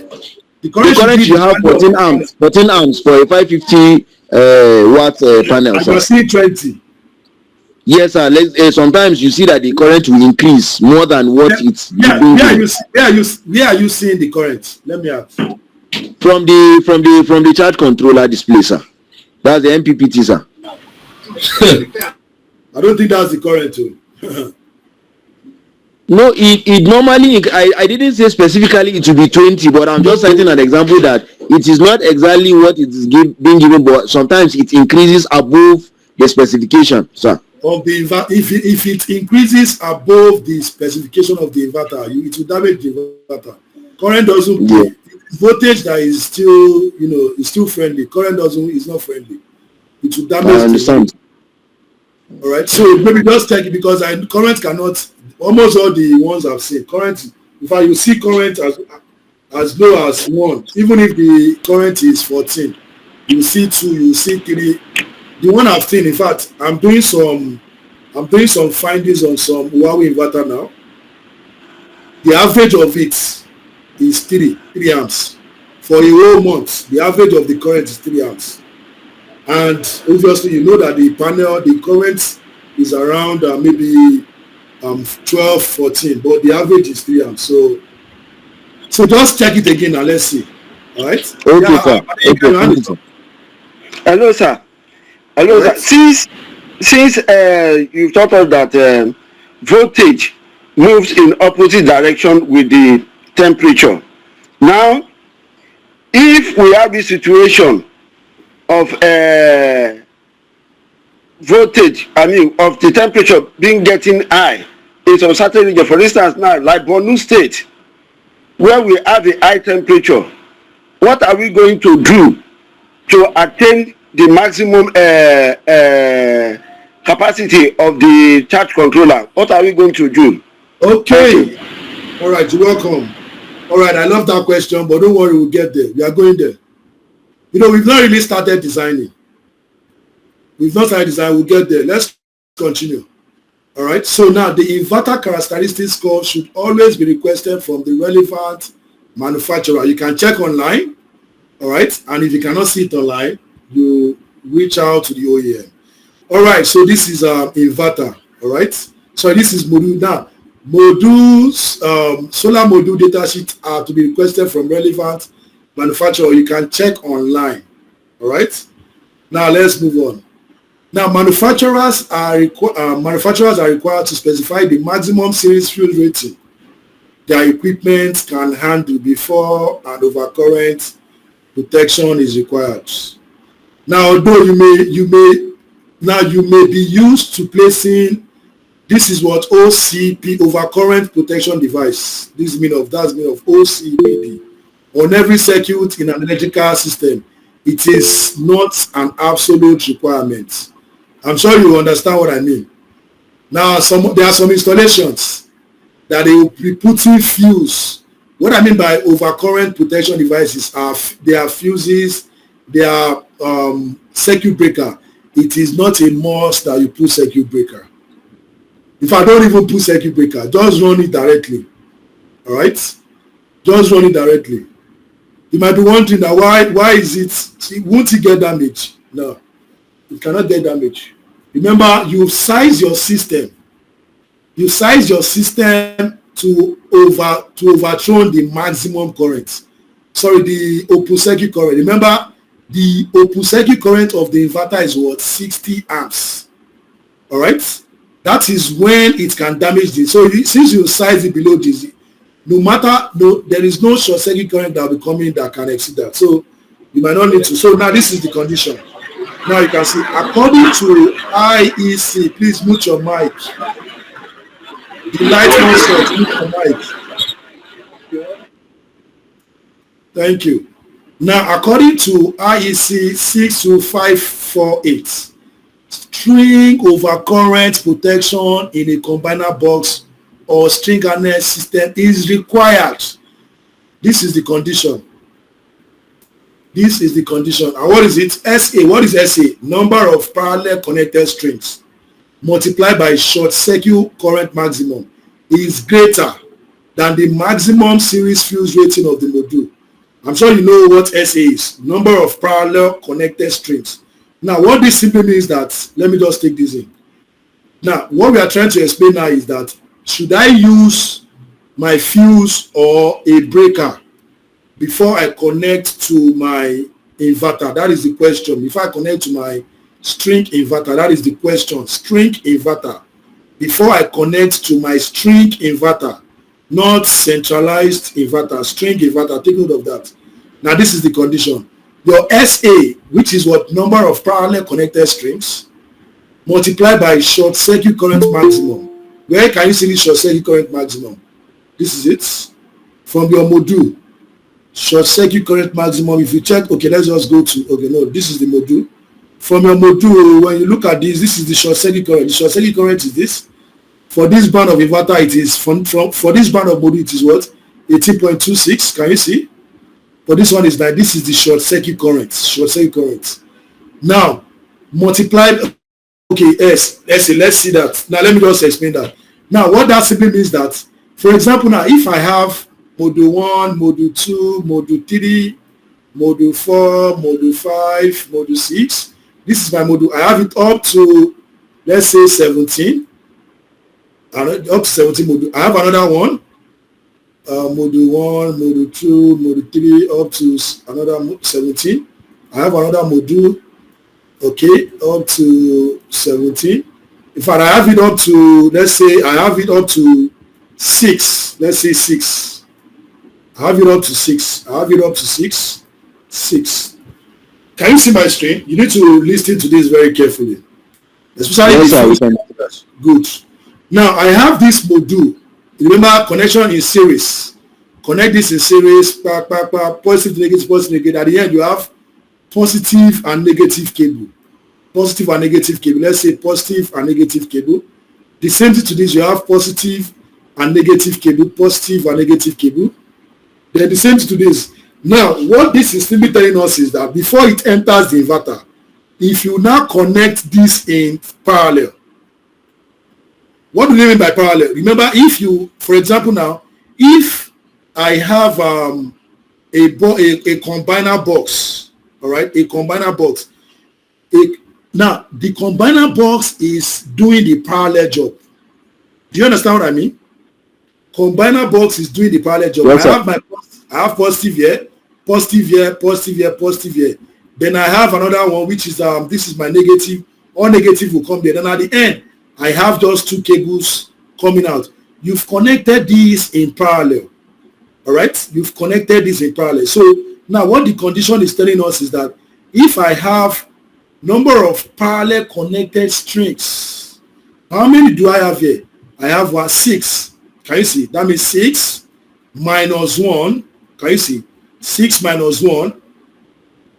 the current should have 14 amps for a 550 watt panel. I can see 20. Yes, sir. Sometimes you see that the current will increase more than what it's. Where are you seeing the current? Let me ask. From the charge controller display, sir. That's the MPPT, sir. I don't think that's the current too. No, it normally, I didn't say specifically it will be 20, but I'm just citing an example that it is not exactly what it is being given, but sometimes it increases above the specification, sir. Of the if it increases above the specification of the inverter, it will damage the inverter. Current doesn't. Yeah. Voltage that is still, is still friendly. Current is not friendly. It will damage. I understand. All right. So maybe just check it, because current cannot. Almost all the ones I've seen, current. In fact, you see current as low as 1. Even if the current is 14, you see 2, you see 3. The one I've seen, in fact, I'm doing some findings on some Huawei inverter now. The average of it is 3 amps. For a whole month, the average of the current is 3 amps. And obviously, you know that the current is around maybe 12, 14, but the average is 3 amps. So just check it again and let's see. All right? Okay, sir. Hello, sir. Hello, sir. Since you've taught us that voltage moves in opposite direction with the temperature. Now, if we have this situation of voltage, of the temperature being getting high in some certain region. For instance, now like Borno State, where we have a high temperature, what are we going to do to attain the maximum capacity of the charge controller? What are we going to do? Okay. All right, you're welcome. All right, I love that question, but don't worry, we'll get there. We are going there. We've not really started designing. We've not started designing. We'll get there. Let's continue. All right. So now the inverter characteristics score should always be requested from the relevant manufacturer. You can check online. All right. And if you cannot see it online, you reach out to the OEM. All right. So this is inverter. All right. So this is module. Now, modules, solar module data sheets are to be requested from relevant manufacturer. You can check online. All right. Now let's move on. Now, manufacturers are required to specify the maximum series field rating their equipment can handle before an overcurrent protection is required. Now, although you may be used to placing, this is what OCP, overcurrent protection device. That's mean of OCPD on every circuit in an electrical system. It is not an absolute requirement. I'm sure you understand what I mean. Now, there are some installations that they will be putting fuse. What I mean by overcurrent protection devices they are fuses, they are circuit breaker. It is not a must that you put circuit breaker. If I don't even put circuit breaker, just run it directly. All right? Just run it directly. You might be wondering that why is it, won't it get damaged? No, it cannot get damaged. Remember, you size your system. You size your system to overturn the maximum current. Sorry, the open circuit current. Remember, the open circuit current of the inverter is what? 60 amps. All right? That is when it can damage this. So since you size it below this, there is no short circuit current that will be coming that can exceed that. So you might not need to. So now this is the condition. Now you can see, according to IEC, please mute your mic. The light constant, mute your mic. Thank you. Now, according to IEC 62548, string overcurrent protection in a combiner box or string harness system is required. This is the condition. This is the condition. And what is it? SA. What is SA? Number of parallel connected strings multiplied by short circuit current maximum is greater than the maximum series fuse rating of the module. I'm sure you know what SA is. Number of parallel connected strings. Now, what this simply means that, let me just take this in. Now, what we are trying to explain now is that, should I use my fuse or a breaker before I connect to my inverter? That is the question. If I connect to my string inverter, that is the question. String inverter. Before I connect to my string inverter, not centralized inverter, string inverter, take note of that. Now this is the condition. Your SA, which is what? Number of parallel connected strings, multiplied by short circuit current maximum. Where can you see the short circuit current maximum? This is it. From your module. Short circuit current maximum, if you check, okay, let's just go to, okay, no, this is the module. From your module, when you look at this is the short circuit current. The short circuit current is this. For this band of inverter, it is, for this band of module, it is what? 18.26, can you see? For this one is like, this is the short circuit current. Short circuit current. Now, multiplied, okay, let's see that. Now, let me just explain that. Now, what that simply means that, for example, now, if I have module 1, module 2, module 3, module 4, module 5, module 6. This is my module. I have it up to, let's say, 17. Up to 17 module. I have another one. Module 1, module 2, module 3, up to another 17. I have another module, okay, up to 17. In fact, I have it up to, let's say, I have it up to 6. Let's say 6. I have it up to 6. I have it up to 6. 6. Can you see my screen? You need to listen to this very carefully. Especially Yes, sir, we the can. fuse. Good. Now I have this module. Remember, connection in series. Connect this in series. Positive, negative. At the end, you have positive and negative cable. Positive and negative cable. Let's say positive and negative cable. The same thing to this, you have positive and negative cable, positive and negative cable. Then the same thing to this. Now, what this is simply telling us is that before it enters the inverter, if you now connect this in parallel, what do you mean by parallel? Remember, if you, for example now, if I have a combiner box, all right, a combiner box. Now, the combiner box is doing the parallel job. Do you understand what I mean? Combiner box is doing the parallel job. Yes, I have positive here, positive here, positive here, positive here. Then I have another one, which is this is my negative. All negative will come there. Then at the end, I have just two cables coming out. You've connected these in parallel. All right? You've connected these in parallel. So now what the condition is telling us is that if I have number of parallel connected strings, how many do I have here? I have 6. Can you see? That means 6 minus 1. Can you see? 6 minus 1.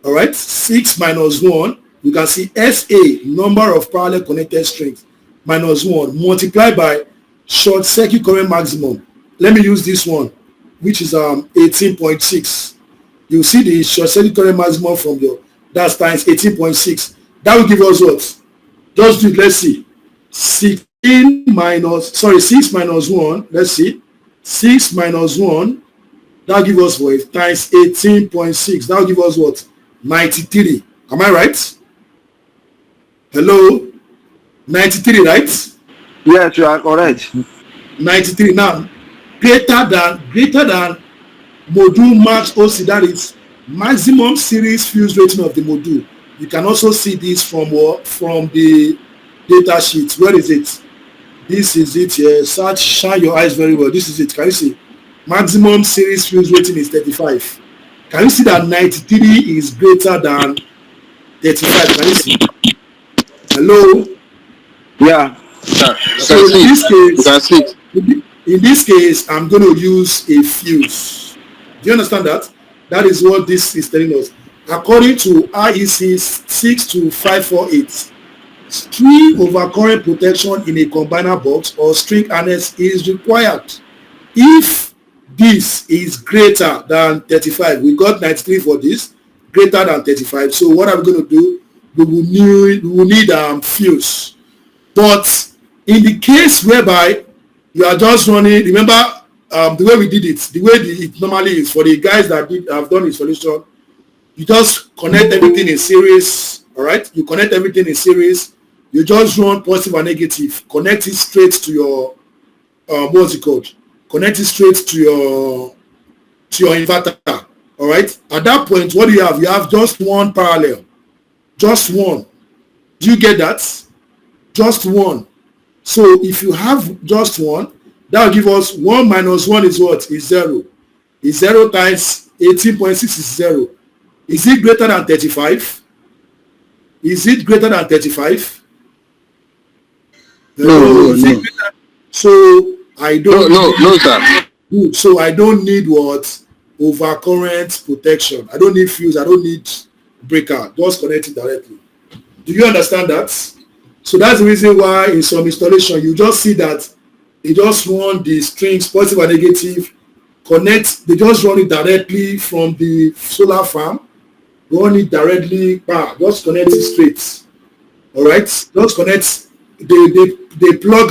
All right? 6 minus 1. You can see SA, number of parallel connected strings, minus 1, multiplied by short circuit current maximum. Let me use this one, which is 18.6. You see the short circuit current maximum from your, that's times 18.6. That will give us what? Just do it. Let's see. 6 minus 1. Let's see. 6 minus 1. That will give us what? Times 18.6. That will give us what? 93. Am I right? Hello? 93, right? Yes, you are correct. 93. Now, greater than module max OC, that is maximum series fuse rating of the module. You can also see this from the data sheet. Where is it? This is it here. Search, shine your eyes very well. This is it. Can you see? Maximum series fuse rating is 35. Can you see that 93 is greater than 35? Can you see? Hello? Yeah. So in this case, I'm going to use a fuse. Do you understand that? That is what this is telling us. According to IEC 62548, string overcurrent protection in a combiner box or string harness is required if this is greater than 35. We got 93 for this, greater than 35. So what are we going to do? We will need fuse. But in the case whereby you are just running, remember the way we did it, the way it normally is for the guys that have done installation, you just connect everything in series. All right, you connect everything in series. You just run positive and negative. Connect it straight to your what's it called? Connect it straight to your inverter. All right. At that point, what do you have? You have just one parallel. Just one. Do you get that? Just one. So if you have just one, that will give us 1 minus 1 is what? Is 0. Is 0 times 18.6 is 0. Is it greater than 35? Is it greater than 35? No. So I don't. No, sir. Good. So I don't need what? Overcurrent protection. I don't need fuse. I don't need breaker. Just connect it directly. Do you understand that? So that's the reason why in some installation you just see that they just run the strings positive and negative, connect. They just run it directly from the solar farm. Run it directly. Just connect it straight. All right. Just connect. They plug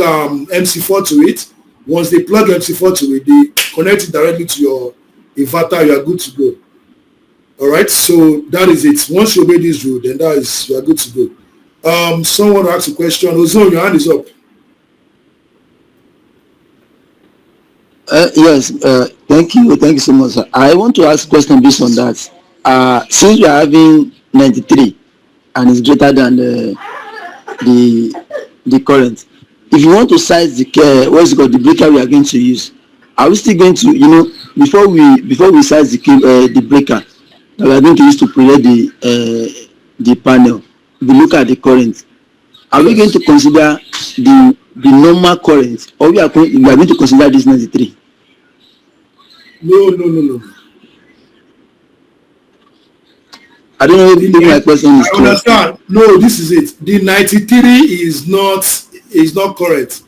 MC4 to it. Once they plug MC4 to it, they connect it directly to your inverter. You are good to go. All right. So that is it. Once you obey this rule, then you are good to go. Someone asked a question. Ozone, your hand is up. Yes. Thank you so much, sir. I want to ask a question based on that. Since we are having 93 and it's greater than the current, if you want to size the breaker we are going to use, are we still going to, before we size the breaker that we are going to use to project the panel, we look at the current. are we going to consider the normal current, or we are going to consider this 93? No. I don't know if my question is I clear. understand. No, this is it. The 93 is not correct.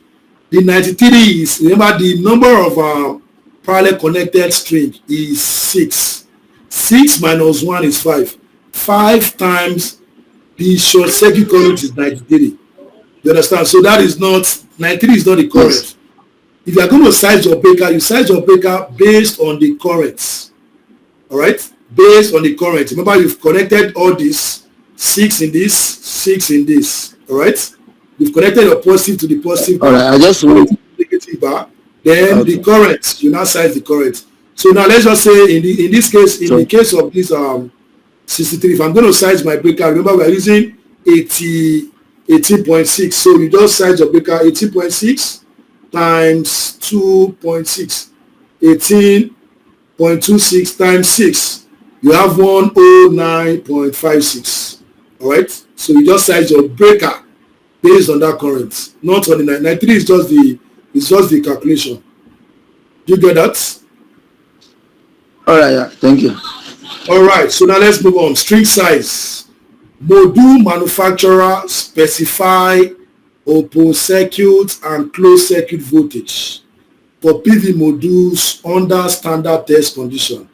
The 93 is, remember, the number of parallel connected string is 6. 6 minus 1 is 5. 5 times the short circuit current is 93. You understand? So that is not, 93 is not the current. Yes. If you are going to size your breaker, you size your breaker based on the currents. All right? Based on the current. Remember, you've connected all this, 6 in this, 6 in this. All right? You've connected your positive to the positive All right, I just want negative bar. Then Okay. the current, you now size the current. So now let's just say in this case, in the case of this 63, if I'm going to size my breaker, remember we are using 18.6. So you just size your breaker 18.6 times 2.6, 18.26 times 6. You have 109.56. All right. So you just size your breaker based on that current, not on the 93. Is just the calculation. Do you get that? all right, yeah, thank you. All right, so now let's move on. String size. Module manufacturer specify open circuit and closed circuit voltage for PV modules under standard test condition.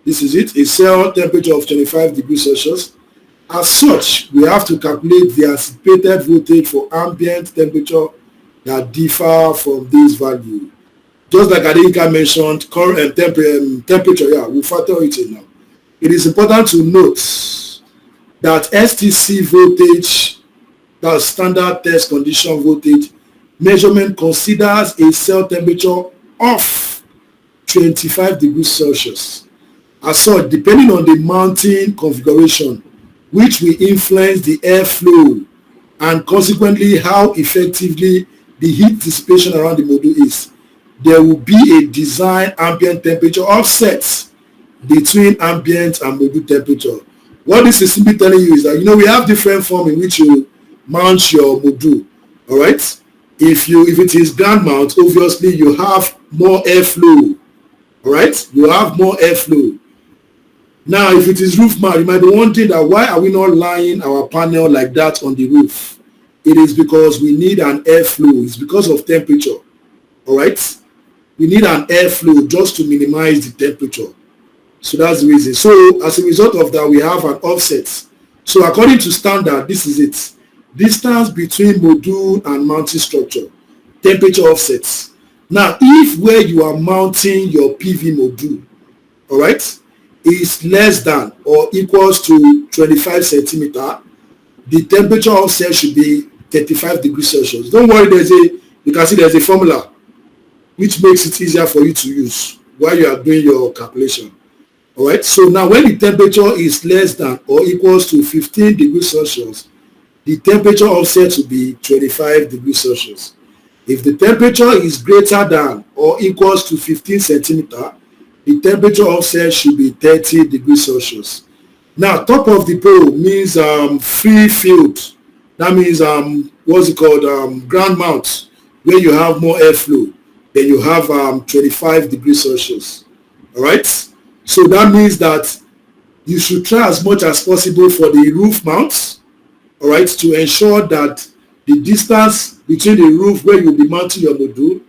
This is it, a cell temperature of 25 degrees Celsius. As such, we have to calculate the anticipated voltage for ambient temperature that differ from this value. Just like Adeyinka mentioned, current temperature, yeah, we'll factor it in now. It is important to note that STC voltage, that's standard test condition voltage, measurement considers a cell temperature of 25 degrees Celsius. As such, depending on the mounting configuration, which will influence the airflow and consequently how effectively the heat dissipation around the module is, there will be a design ambient temperature offset between ambient and module temperature. What this is simply telling you is that, we have different forms in which you mount your module. All right. If it is ground mount, obviously you have more airflow. All right. You have more airflow. Now, if it is roof mount, you might be wondering that why are we not lying our panel like that on the roof? It is because we need an airflow. It's because of temperature. All right. We need an airflow just to minimize the temperature. So that's the reason. So as a result of that, we have an offset. So according to standard, this is it. Distance between module and mounting structure, temperature offsets. Now, if where you are mounting your PV module, all right, is less than or equals to 25 centimeter, the temperature offset should be 35 degrees Celsius. Don't worry, you can see there's a formula which makes it easier for you to use while you are doing your calculation. All right, so now when the temperature is less than or equals to 15 degrees Celsius, the temperature offset will be 25 degrees Celsius. If the temperature is greater than or equals to 15 centimeter, the temperature offset should be 30 degrees Celsius. Now, top of the pole means free field. That means what's it called? Ground mount, where you have more airflow. Then you have 25 degrees Celsius. All right. So that means that you should try as much as possible for the roof mounts, all right, to ensure that the distance between the roof where you'll be mounting your module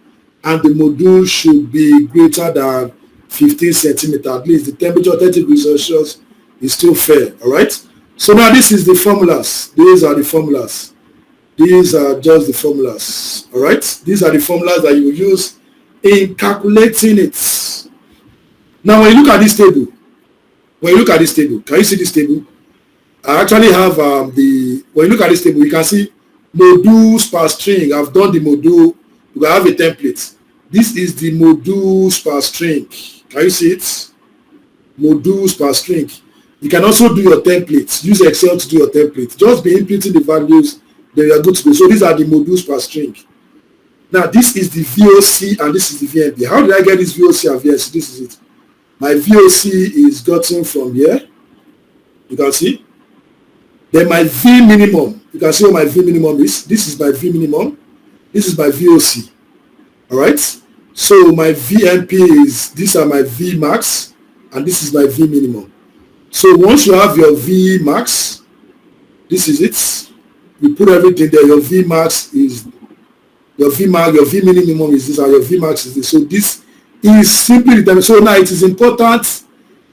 and the module should be greater than 15 centimeter. At least the temperature 30 degrees Celsius is still fair, all right? So now this is the formulas. These are the formulas. These are just the formulas, all right? These are the formulas that you use in calculating it. Now, when you look at this table, can you see this table? I actually have when you look at this table, you can see modules per string. I've done the module. You have a template. This is the modules per string. Can you see it? Modules per string. You can also do your templates. Use Excel to do your template. Just be inputting the values, then you are good to go. So these are the modules per string. Now, this is the VOC and this is the VMP. How did I get this VOC and VSC? This is it. My VOC is gotten from here. You can see. Then my V minimum. You can see what my V minimum is. This is my V minimum. This is my VOC. All right. So my VMP is, these are my V max, and this is my V minimum. So once you have your V max, this is it. You put everything there. Your V max is your V max, your V minimum is this, and your V max is this. So this is simply determined. So now it is important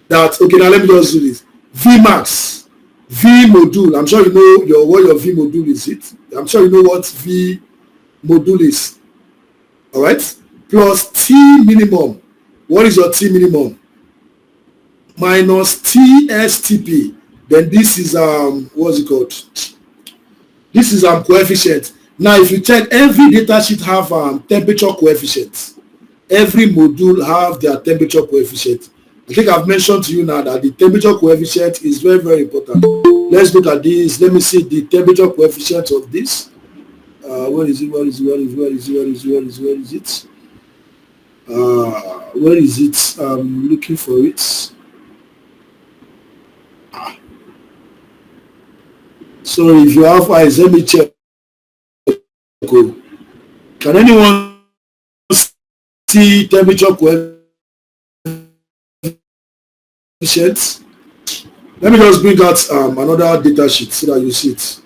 that, okay, now let me just do this. V max, V module. I'm sure you know what your V module is. I'm sure you know what V module is. All right. Plus T minimum. What is your T minimum? Minus TSTP. Then this is what's it called? This is coefficient. Now if you check, every data sheet have temperature coefficient. Every module have their temperature coefficient. I think I've mentioned to you now that the temperature coefficient is very, very important. Let's look at this. Let me see the temperature coefficient of this. Where is it? Where is it? I'm looking for it. So if you have eyes, let me check. Can anyone see temperature coefficient? Let me just bring out another data sheet so that you see it.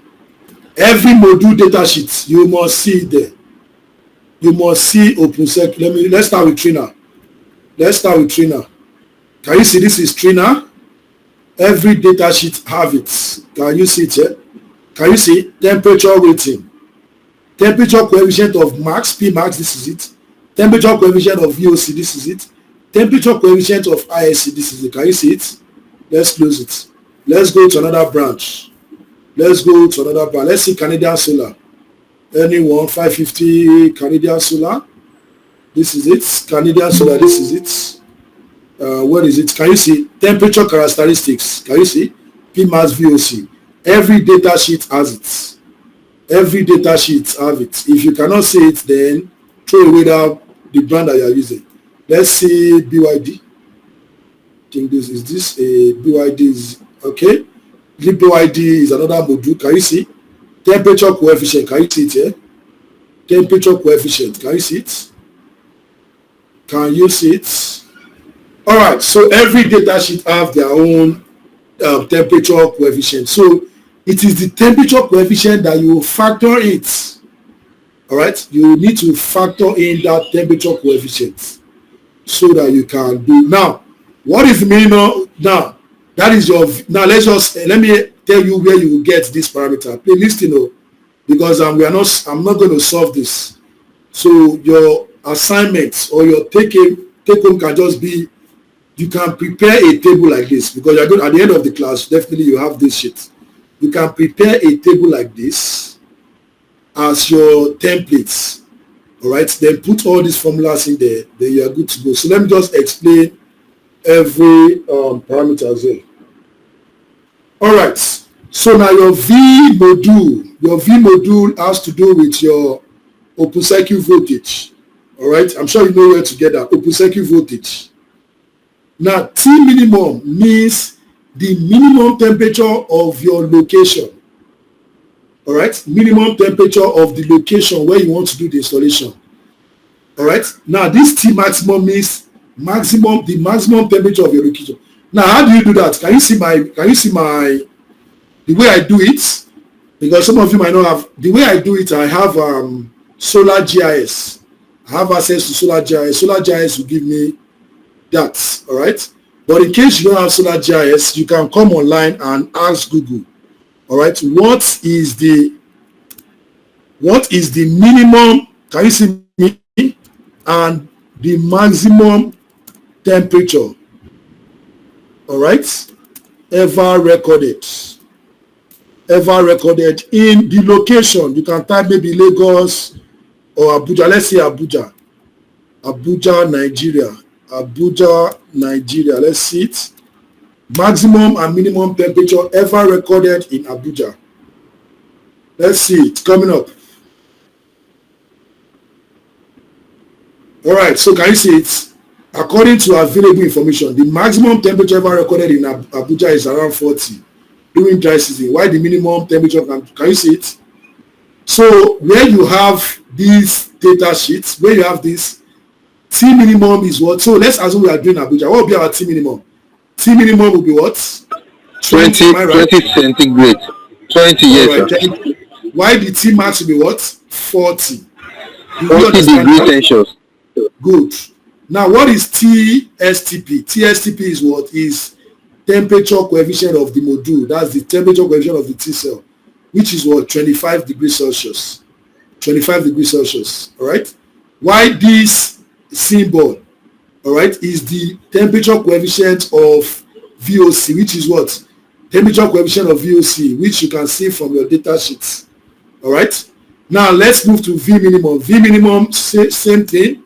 Every module data sheet, you must see it there. You must see OpenSec. Let's start with trainer. Can you see this is trainer? Every data sheet have it. Can you see it here? Can you see temperature rating? Temperature coefficient of max, P max, this is it. Temperature coefficient of VOC, this is it. Temperature coefficient of ISC, this is it. Can you see it? Let's close it. Let's go to another branch. Let's see Canadian Solar. Anyone, 550 Canadian Solar. This is it. Canadian Solar, this is it. What is it? Can you see temperature characteristics? Can you see P max VOC? Every data sheet has it. Every data sheet have it. If you cannot see it, then throw away the brand that you are using. Let's see BYD. I think this is a BYD is okay. The BYD is another module. Can you see temperature coefficient? Can you see it here? Temperature coefficient. Can you see it? Can you see it? All right. So every data sheet have their own temperature coefficient. So it is the temperature coefficient that you factor it. All right. You need to factor in that temperature coefficient so that you can do. Now, what is the minimum? Now, that is your. Now let me tell you where you will get this parameter. Please listen, because I'm not going to solve this. So your assignment or your take home can just be, you can prepare a table like this, because you're going at the end of the class. Definitely, you have this sheet. You can prepare a table like this as your templates. All right. Then put all these formulas in there. Then you are good to go. So let me just explain every parameter as well. All right. So now your V module has to do with your open circuit voltage. All right. I'm sure you know where to get that open circuit voltage. Now T minimum means the minimum temperature of your location. All right. Minimum temperature of the location where you want to do the installation. All right. Now this T maximum means the maximum temperature of your location. Now, how do you do that? Can you see the way I do it? Because some of you might not have the way I do it. I have Solar GIS. I have access to Solar GIS. Solar GIS will give me that. All right. But in case you don't have Solar GIS, you can come online and ask Google. All right. What is the minimum? Can you see me? And the maximum temperature, all right, ever recorded in the location. You can type maybe Lagos or Abuja. Let's say Abuja, Nigeria. Let's see it. Maximum and minimum temperature ever recorded in Abuja. Let's see it coming up. All right, so can you see it? According to available information, the maximum temperature ever recorded in Abuja is around 40. during dry season. Why the minimum temperature can you see it? So where you have these data sheets, where you have this T minimum is what? So let's assume we are doing Abuja. What will be our T minimum? T minimum will be what? 20, am I right? 20 centigrade. 20 years. Right, why the T max will be what? 40. Do you 40 understand degree that? Celsius. Good. Now, what is TSTP? TSTP is what? Is temperature coefficient of the module. That's the temperature coefficient of the T cell, which is what? 25 degrees Celsius. 25 degrees Celsius. All right. Why this symbol, all right, is the temperature coefficient of VOC, which is what? Temperature coefficient of VOC, which you can see from your data sheets. All right. Now let's move to V minimum. V minimum, same thing,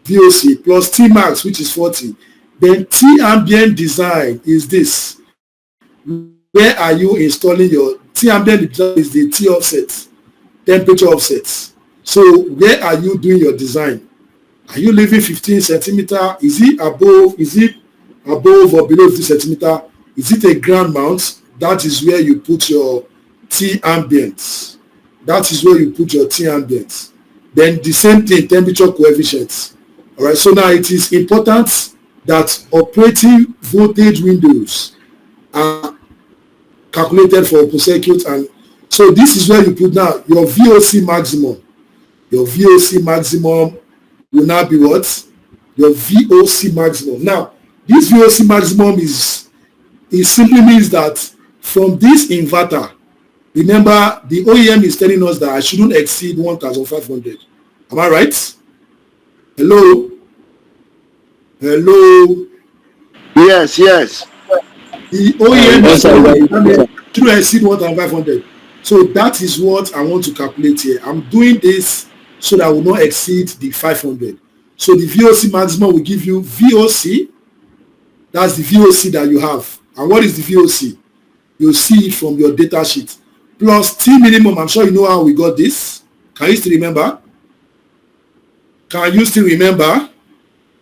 VOC plus T max, which is 40. Then T ambient design is this. Where are you installing your T ambient design? Is the T offset, temperature offset. So where are you doing your design? Are you leaving 15 centimeter? Is it above or below 50 centimeter? Is it a ground mount? That is where you put your T ambient. That is where you put your T ambient. Then the same thing, temperature coefficients. All right. So now it is important that operating voltage windows are calculated for open circuit, and so this is where you put now your VOC maximum. Your VOC maximum will now be what? Your VOC maximum. Now, this VOC maximum is simply means that from this inverter, remember the OEM is telling us that I shouldn't exceed 1,500. Am I right? Hello? Hello? Yes, yes. The OEM is telling us shouldn't exceed 1,500. So that is what I want to calculate here. I'm doing this so that I will not exceed the 500. So the VOC maximum will give you VOC. That's the VOC that you have. And what is the VOC? You'll see it from your data sheet. Plus T minimum. I'm sure you know how we got this. Can you still remember? Can you still remember?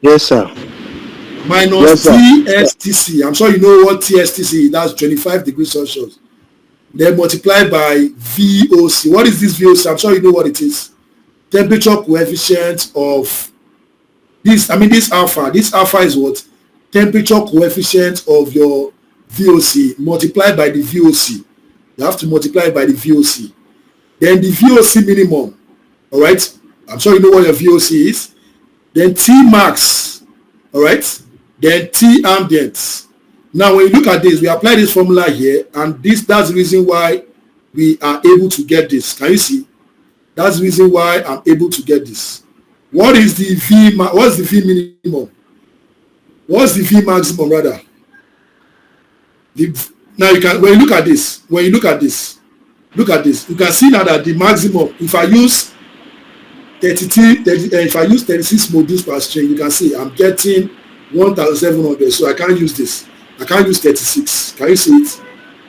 Yes, sir. Minus TSTC. I'm sure you know what TSTC is. That's 25 degrees Celsius. Then multiplied by VOC. What is this VOC? I'm sure you know what it is. Temperature coefficient of this. I mean, this alpha. This alpha is what? Temperature coefficient of your VOC multiplied by the VOC. You have to multiply by the VOC. Then the VOC minimum. All right. I'm sure you know what your VOC is. Then T max. All right. Then T ambient. Now, when you look at this, we apply this formula here, and that's the reason why we are able to get this. Can you see? That's the reason why I'm able to get this. What is the V? What's the V minimum? What's the V maximum rather? Now you can, when you look at this, look at this. You can see now that the maximum, if I use 36 modules per string, you can see I'm getting 1,700. So I can't use this. I can't use 36. Can you see it?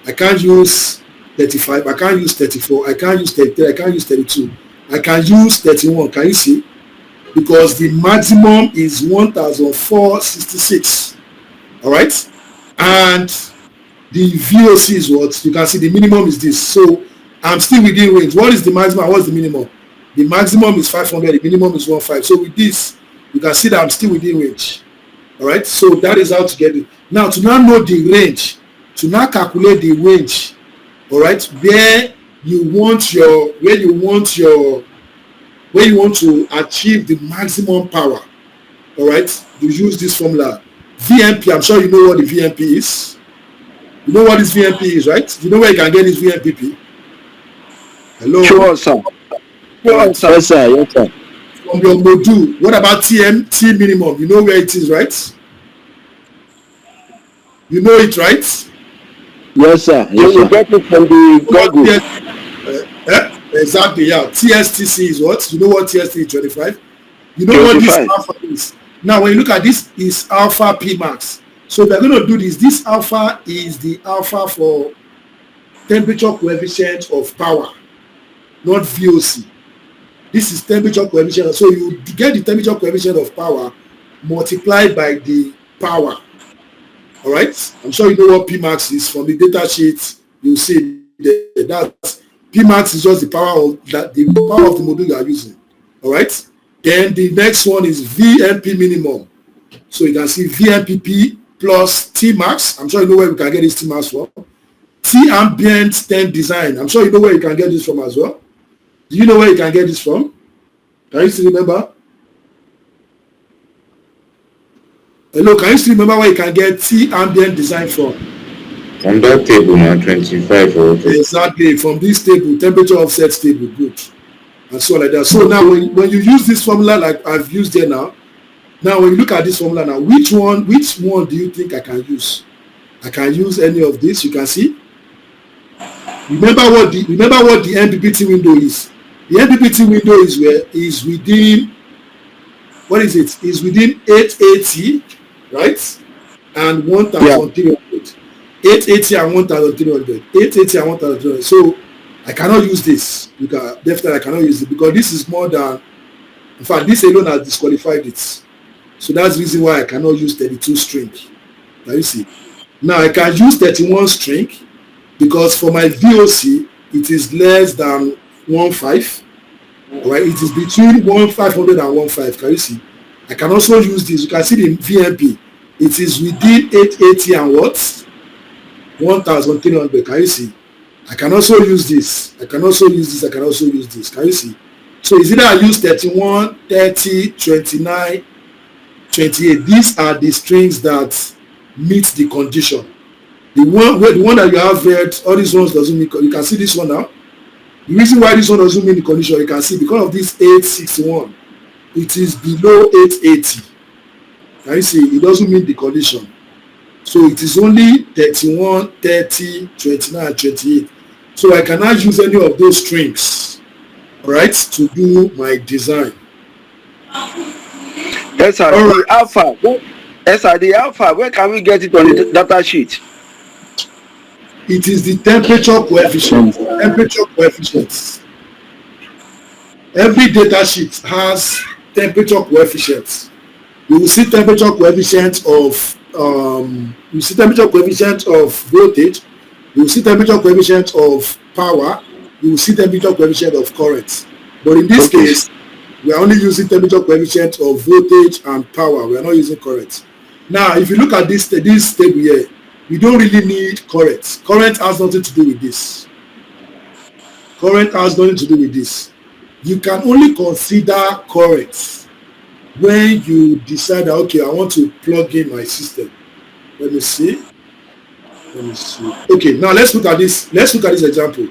I can't use 35. I can't use 34. I can't use 33. I can't use 32. I can use 31. Can you see? Because the maximum is 1,466. All right? And the VOC is what? You can see the minimum is this. So I'm still within range. What is the maximum? What's the minimum? The maximum is 500. The minimum is 15. So with this, you can see that I'm still within range. All right? So that is how to get it. Now, to now know the range, to now calculate the range, all right, where you want to achieve the maximum power, all right, you use this formula. VMP, I'm sure you know what the VMP is. You know what this VMP is, right? You know where you can get this VMPP? Hello? Sure, sir. Yes, sir. Yes, sir. From your module, what about T minimum? You know where it is, right? You know it, right? Yes, sir. You will get it from the Google. Exactly, yeah. TSTC is what? You know what TST is 25? You know 25. What this alpha is? Now, when you look at this, is alpha P max. So we're going to do this. This alpha is the alpha for temperature coefficient of power, not VOC. This is temperature coefficient. So you get the temperature coefficient of power multiplied by the power. All right. I'm sure you know what P max is from the data sheet You see that Pmax is just the power of the module you are using. All right. Then the next one is VMP minimum. So you can see VMPP plus Tmax. I'm sure you know where we can get this Tmax from. T ambient then design. I'm sure you know where you can get this from as well. Do you know where you can get this from? Can you still remember? Hello, can you still remember where you can get T ambient design from? From that table now, 25 or okay. Exactly, from this table, temperature offset table, good. And so like that. So now when you use this formula like I've used here now when you look at this formula now, which one do you think I can use? I can use any of this, you can see. Remember what the MPPT window is. The MPPT window is within, what is it? Is within 880, right? And 1300. 880 and 1300. 880 and 1300. So I cannot use this. Definitely I cannot use it because this is more than, in fact, this alone has disqualified it. So that's the reason why I cannot use 32 string. Now you see. Now I can use 31 string because for my VOC it is less than 1.5. Right? It is between 1.500 and 1.5. Can you see? I can also use this. You can see the VMP. It is within 880 and what? 1300. Can you see? I can also use this. I can also use this. I can also use this. Can you see? So it's either I use 31, 30, 29, 28. These are the strings that meet the condition. The one that you have read, all these ones doesn't meet. You can see this one now. The reason why this one doesn't meet the condition, you can see because of this 861, it is below 880. Can you see? It doesn't meet the condition. So it is only 31, 30, 29, 28. So I cannot use any of those strings, right, to do my design. Yes, sir. All right. Alpha. Yes, sir. The alpha, where can we get it on the data sheet? It is the temperature coefficient. Temperature coefficients. Every data sheet has temperature coefficients. You will see temperature coefficient of voltage. You will see temperature coefficient of power. You will see temperature coefficient of current. But in this case, we are only using temperature coefficient of voltage and power. We are not using current. Now, if you look at this table here, we don't really need current. Current has nothing to do with this. Current has nothing to do with this. You can only consider current when you decide that, okay, I want to plug in my system. Let me see. Okay, now let's look at this. Let's look at this example.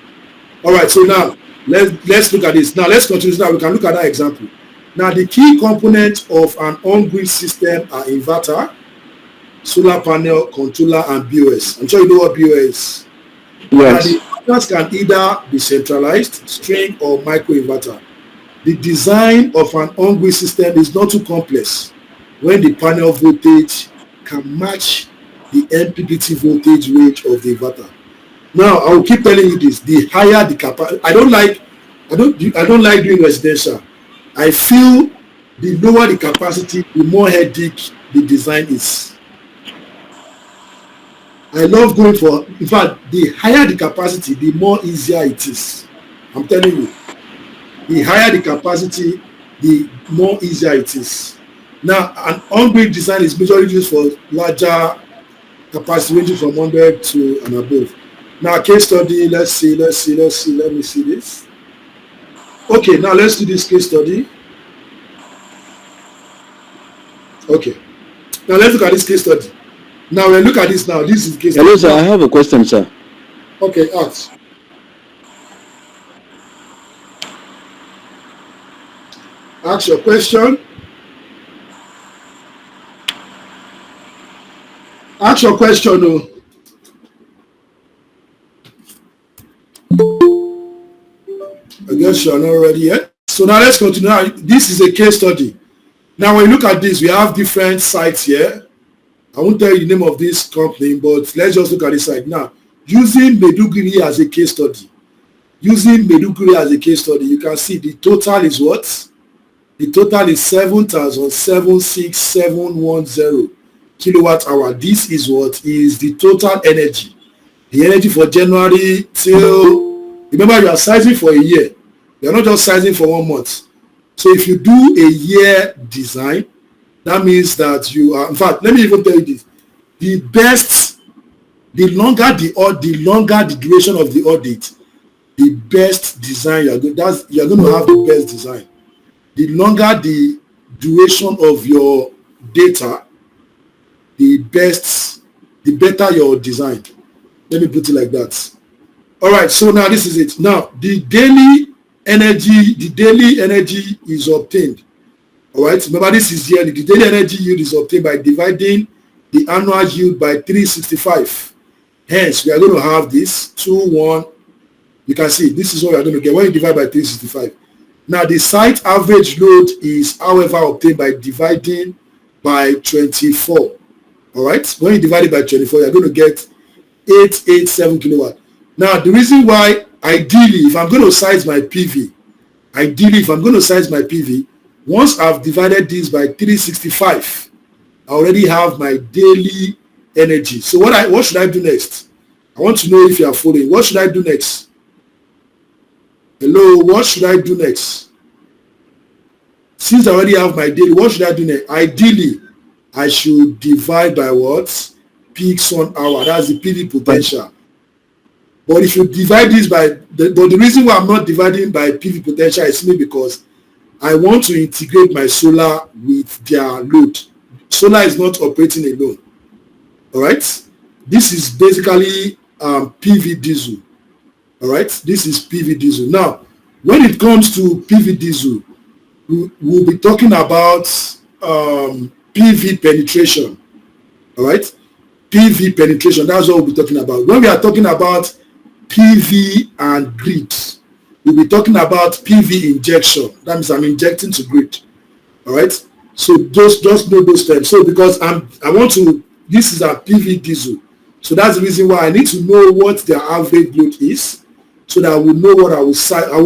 All right, so now let's look at this. Now let's continue. Now we can look at that example. Now the key components of an on-grid system are inverter, solar panel, controller, and BOS. I'm sure you know what BOS is. Yes. Now the inverters can either be centralized, string, or microinverter. The design of an on-grid system is not too complex when the panel voltage can match the MPPT voltage range of the inverter. Now I will keep telling you this: the higher the capacity, I don't like doing residential. I feel the lower the capacity, the more headache the design is. I love going for, in fact, the higher the capacity, the more easier it is. I'm telling you. The higher the capacity, the more easier it is. Now, an on-grid design is majorly used for larger capacity ranging from 100 to and above. Now, case study, let me see this. Okay, now let's do this case study. Okay. Now let's look at this case study. Now when look at this now, this is the case study. Hello, sir, I have a question, sir. Okay, ask. Ask your question. Ask your question. No. I guess you are not ready yet. So now let's continue. Now, this is a case study. Now when you look at this, we have different sites here. I won't tell you the name of this company, but let's just look at this site. Now, using Meduguri as a case study. Using Meduguri as a case study, you can see the total is what? The total is 7,76710 kilowatt hour. This is what is the total energy the energy for January till, remember you are sizing for a year. You are not just sizing for 1 month. So if you do a year design, that means that you are, in fact, let me even tell you this. The longer the duration of the audit, the best design you're going to have the best design. The longer the duration of your data, the better your design. Let me put it like that. All right, so now this is it. Now the daily energy is obtained. All right, remember this is yearly. The daily energy yield is obtained by dividing the annual yield by 365. Hence, we are going to have this 2, 1. You can see this is what we are going to get when you divide by 365. Now the site average load is, however, obtained by dividing by 24. All right, when you divide it by 24, you are going to get 887 kilowatt. Now the reason why, ideally, if I'm going to size my PV, once I've divided this by 365, I already have my daily energy. So what should I do next? I want to know if you are following. What should I do next? Hello, what should I do next? Since I already have my daily, what should I do next? Ideally, I should divide by what? Peak sun hour. That's the PV potential. But if you divide this by, but the reason why I'm not dividing by PV potential is simply because I want to integrate my solar with their load. Solar is not operating alone. All right. This is basically PV diesel. All right. This is PV diesel. Now, when it comes to PV diesel, we'll be talking about PV penetration. All right. PV penetration. That's what we'll be talking about. When we are talking about PV and grid, we'll be talking about PV injection. That means I'm injecting to grid. All right. So just know those terms. So because this is a PV diesel. So that's the reason why I need to know what their average load is, so that I will know what I will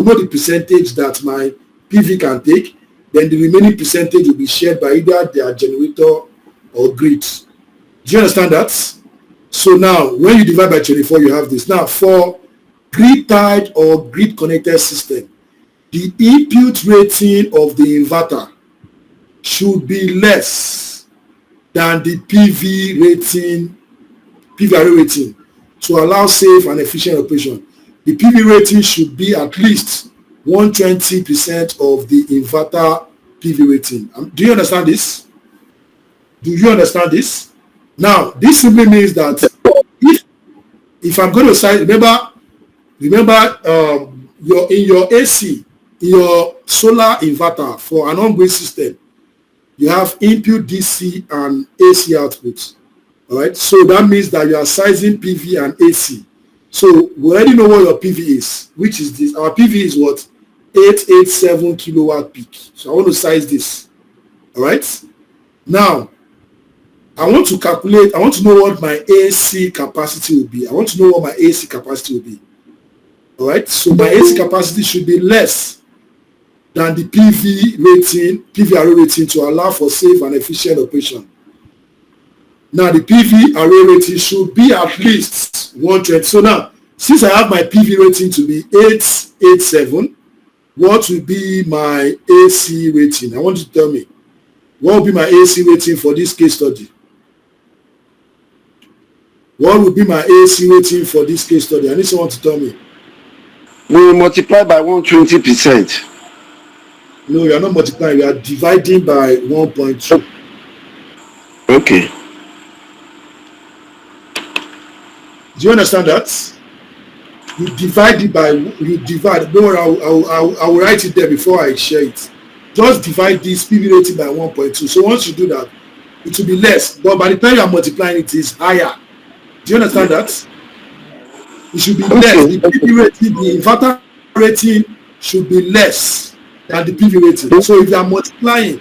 know the percentage that my PV can take. Then the remaining percentage will be shared by either their generator or grid. Do you understand that? So now, when you divide by 24, you have this. Now, for grid-tied or grid-connected system, the input rating of the inverter should be less than the PV array rating to allow safe and efficient operation. The PV rating should be at least 120% of the inverter PV rating. Do you understand this? Do you understand this? Now, this simply means that if I'm going to size, remember, in your AC, in your solar inverter for an on-grid system, you have input DC and AC output. All right, so that means that you are sizing PV and AC. So we already know what your PV is, which is this. Our PV is what? 887 kilowatt peak. So I want to size this. All right. Now, I want to know what my AC capacity will be. All right. So my AC capacity should be less than the PV array rating to allow for safe and efficient operation. Now the PV array rating should be at least 120. So now, since I have my PV rating to be 887, what will be my AC rating? I want you to tell me. What will be my AC rating for this case study? What will be my AC rating for this case study? I need someone to tell me. We will multiply by 120%. No, you are not multiplying. You are dividing by 1.2. Okay. Do you understand that? You divide. Don't worry, I will write it there before I share it. Just divide this PV rating by 1.2. So once you do that, it will be less. But by the time you are multiplying, it is higher. Do you understand that? It should be less. The PV rating, the inverter rating should be less than the PV rating. So if you are multiplying,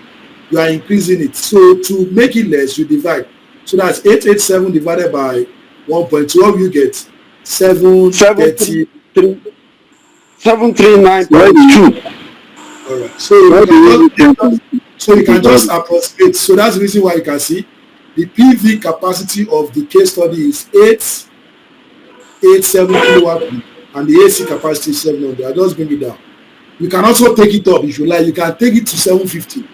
you are increasing it. So to make it less, you divide. So that's 887 divided by 1.2. What will you get? 739.2. All right. So you can just approximate. So that's the reason why you can see the PV capacity of the case study is 687 kilowatt and the AC capacity is 700. I just bring it down. You can also take it up if you like. You can take it to 750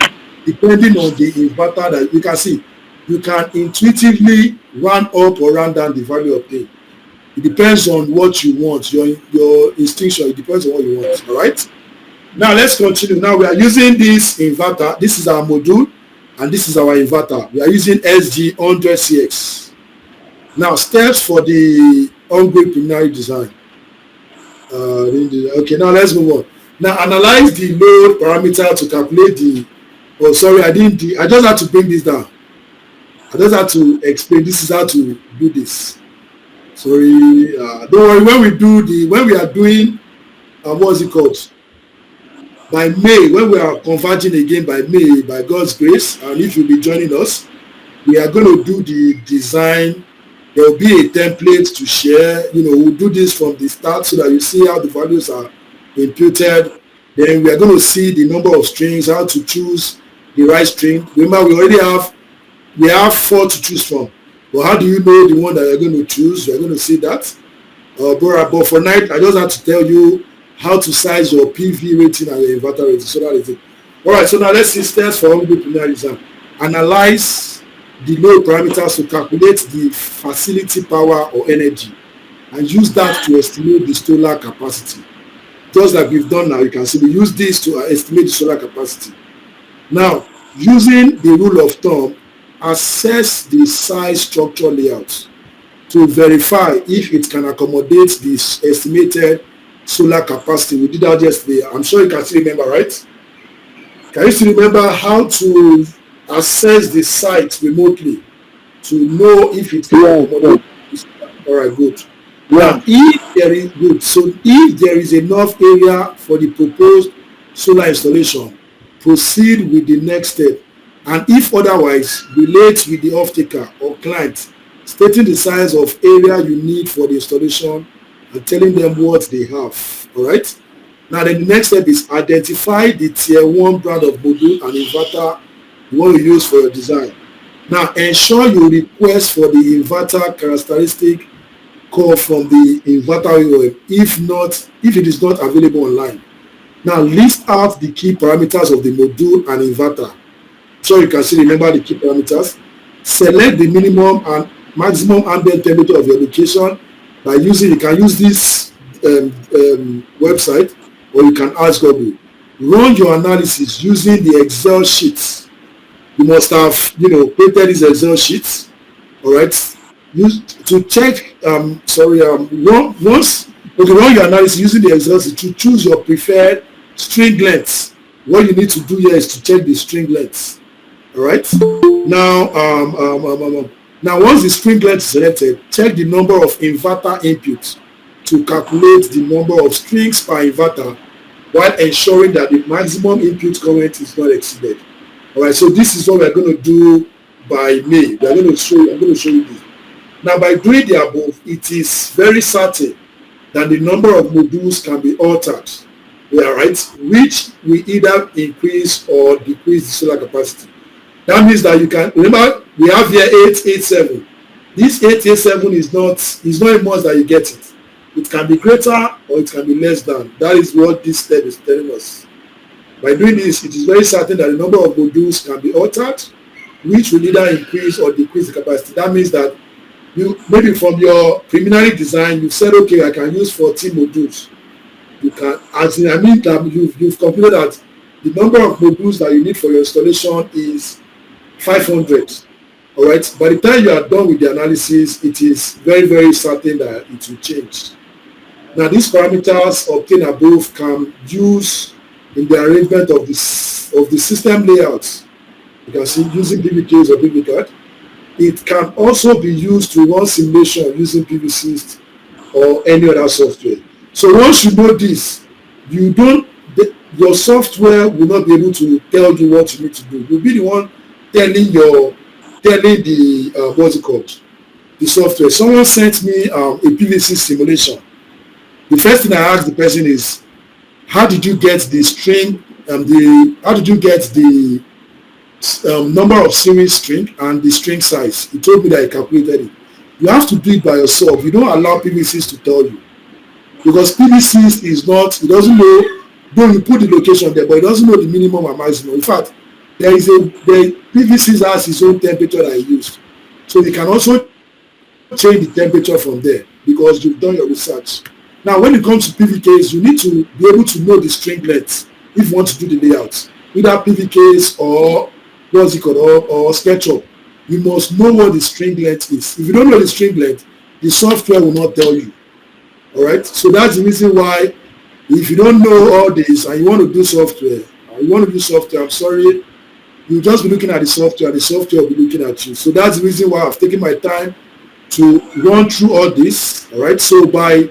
depending on the inverter that you can see. You can intuitively run up or run down the value of thing. It depends on what you want, your instinction. It depends on what you want. All right. Now let's continue. Now we are using this inverter. This is our module, and this is our inverter. We are using SG100CX. Now steps for the on-grid preliminary design. Okay. Now let's move on. Now analyze the load parameter to calculate the. Oh, sorry, I just had to bring this down. I just had to explain. This is how to do this. Sorry, don't worry. When we are doing, what's it called? By May, when we are converging again by May, by God's grace, and if you'll be joining us, we are going to do the design. There will be a template to share. We'll do this from the start so that you see how the values are imputed. Then we are going to see the number of strings, how to choose the right string. Remember, we have 4 to choose from. But how do you know the one that you're going to choose? You're going to see that. But for night, I just have to tell you how to size your PV rating and your inverter rating. So that is it. All right, so now let's see steps for on-grid preliminary design. Analyze the load parameters to calculate the facility power or energy and use that to estimate the solar capacity. Just like we've done now, you can see we use this to estimate the solar capacity. Now, using the rule of thumb, assess the size structure layout to verify if it can accommodate this estimated solar capacity. We did that yesterday. I'm sure you can still remember, right? Can you still remember how to assess the site remotely to know if it can accommodate this? All right, good. Now, if there is enough area for the proposed solar installation, proceed with the next step. And if otherwise, relate with the off-taker or client, stating the size of area you need for the installation and telling them what they have. All right. Now, then the next step is identify the tier 1 brand of module and inverter you want to use for your design. Now, ensure you request for the inverter characteristic call from the inverter URL if it is not available online. Now, list out the key parameters of the module and inverter. So you can still remember the key parameters. Select the minimum and maximum ambient temperature of your location by you can use this website, or you can ask Google. Run your analysis using the Excel sheets. You must have created these Excel sheets. All right. To check. Run your analysis using the Excel sheet to choose your preferred string lengths. What you need to do here is to check the string lengths. All right. Now, now once the string length is selected, check the number of inverter inputs to calculate the number of strings per inverter while ensuring that the maximum input current is not exceeded. All right. So this is what we're going to do by May. I'm going to show you this. Now, by doing the above, it is very certain that the number of modules can be altered. Yeah, right. Which will either increase or decrease the solar capacity. That means that you can remember we have here 887. This 887 is not a must that you get it. It can be greater or it can be less than. That is what this step is telling us. By doing this, it is very certain that the number of modules can be altered, which will either increase or decrease the capacity. That means that maybe from your preliminary design, you've said, okay, I can use 14 modules. You can, you've computed that the number of modules that you need for your installation is 500. All right. By the time you are done with the analysis, it is very, very certain that it will change. Now, these parameters obtained above can use in the arrangement of the system layouts. You can see using PVKs or PVCAD. It can also be used to run simulation using PVSys or any other software. So once you know this, your software will not be able to tell you what you need to do. You'll be the one telling the what's it called, the software. Someone sent me a PVC simulation. The first thing I asked the person is, how did you get the string how did you get the number of series string and the string size? He told me that he calculated it. You have to do it by yourself. You don't allow PVCs to tell you, because PVCs is not, it doesn't know, though you put the location there, but it doesn't know the minimum and maximum. In fact, the PVCs has its own temperature that it used. So you can also change the temperature from there because you've done your research. Now, when it comes to PVKs, you need to be able to know the string length if you want to do the layout. Either PVKs or what's it called, or SketchUp. You must know what the string length is. If you don't know the string length, the software will not tell you. All right? So that's the reason why, if you don't know all this and you want to do software, I'm sorry, you'll just be looking at the software will be looking at you. So that's the reason why I've taken my time to run through all this. All right? So by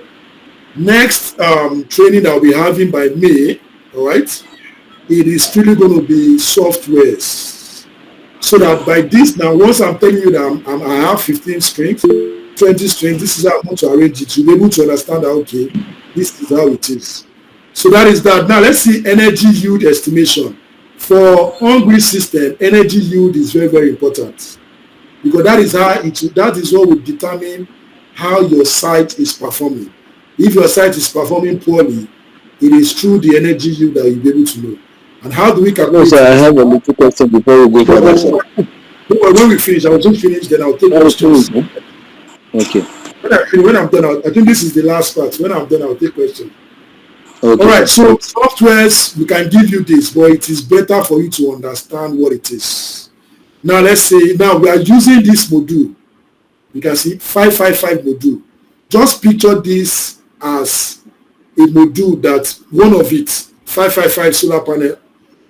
next training that I'll be having by May, all right, it is really going to be softwares. So that by this now, once I'm telling you that I have 15 strings, 20 strings, this is how I'm going to arrange it. You'll be able to understand that, okay, this is how it is. So that is that. Now let's see energy yield estimation. For on-grid system, energy yield is very, very important, because that is what will determine how your site is performing. If your site is performing poorly, it is through the energy yield that you'll be able to know. And how do we calculate? No, sir, I have a little question before we go further, sir. When we finish, I will just finish, then I'll take questions. Okay. When I'm done, I think this is the last part. When I'm done, I'll take questions. Okay. All right, so softwares, we can give you this, but it is better for you to understand what it is. Now, let's say, now we are using this module. You can see 555 module. Just picture this as a module that one of it, 555 solar panel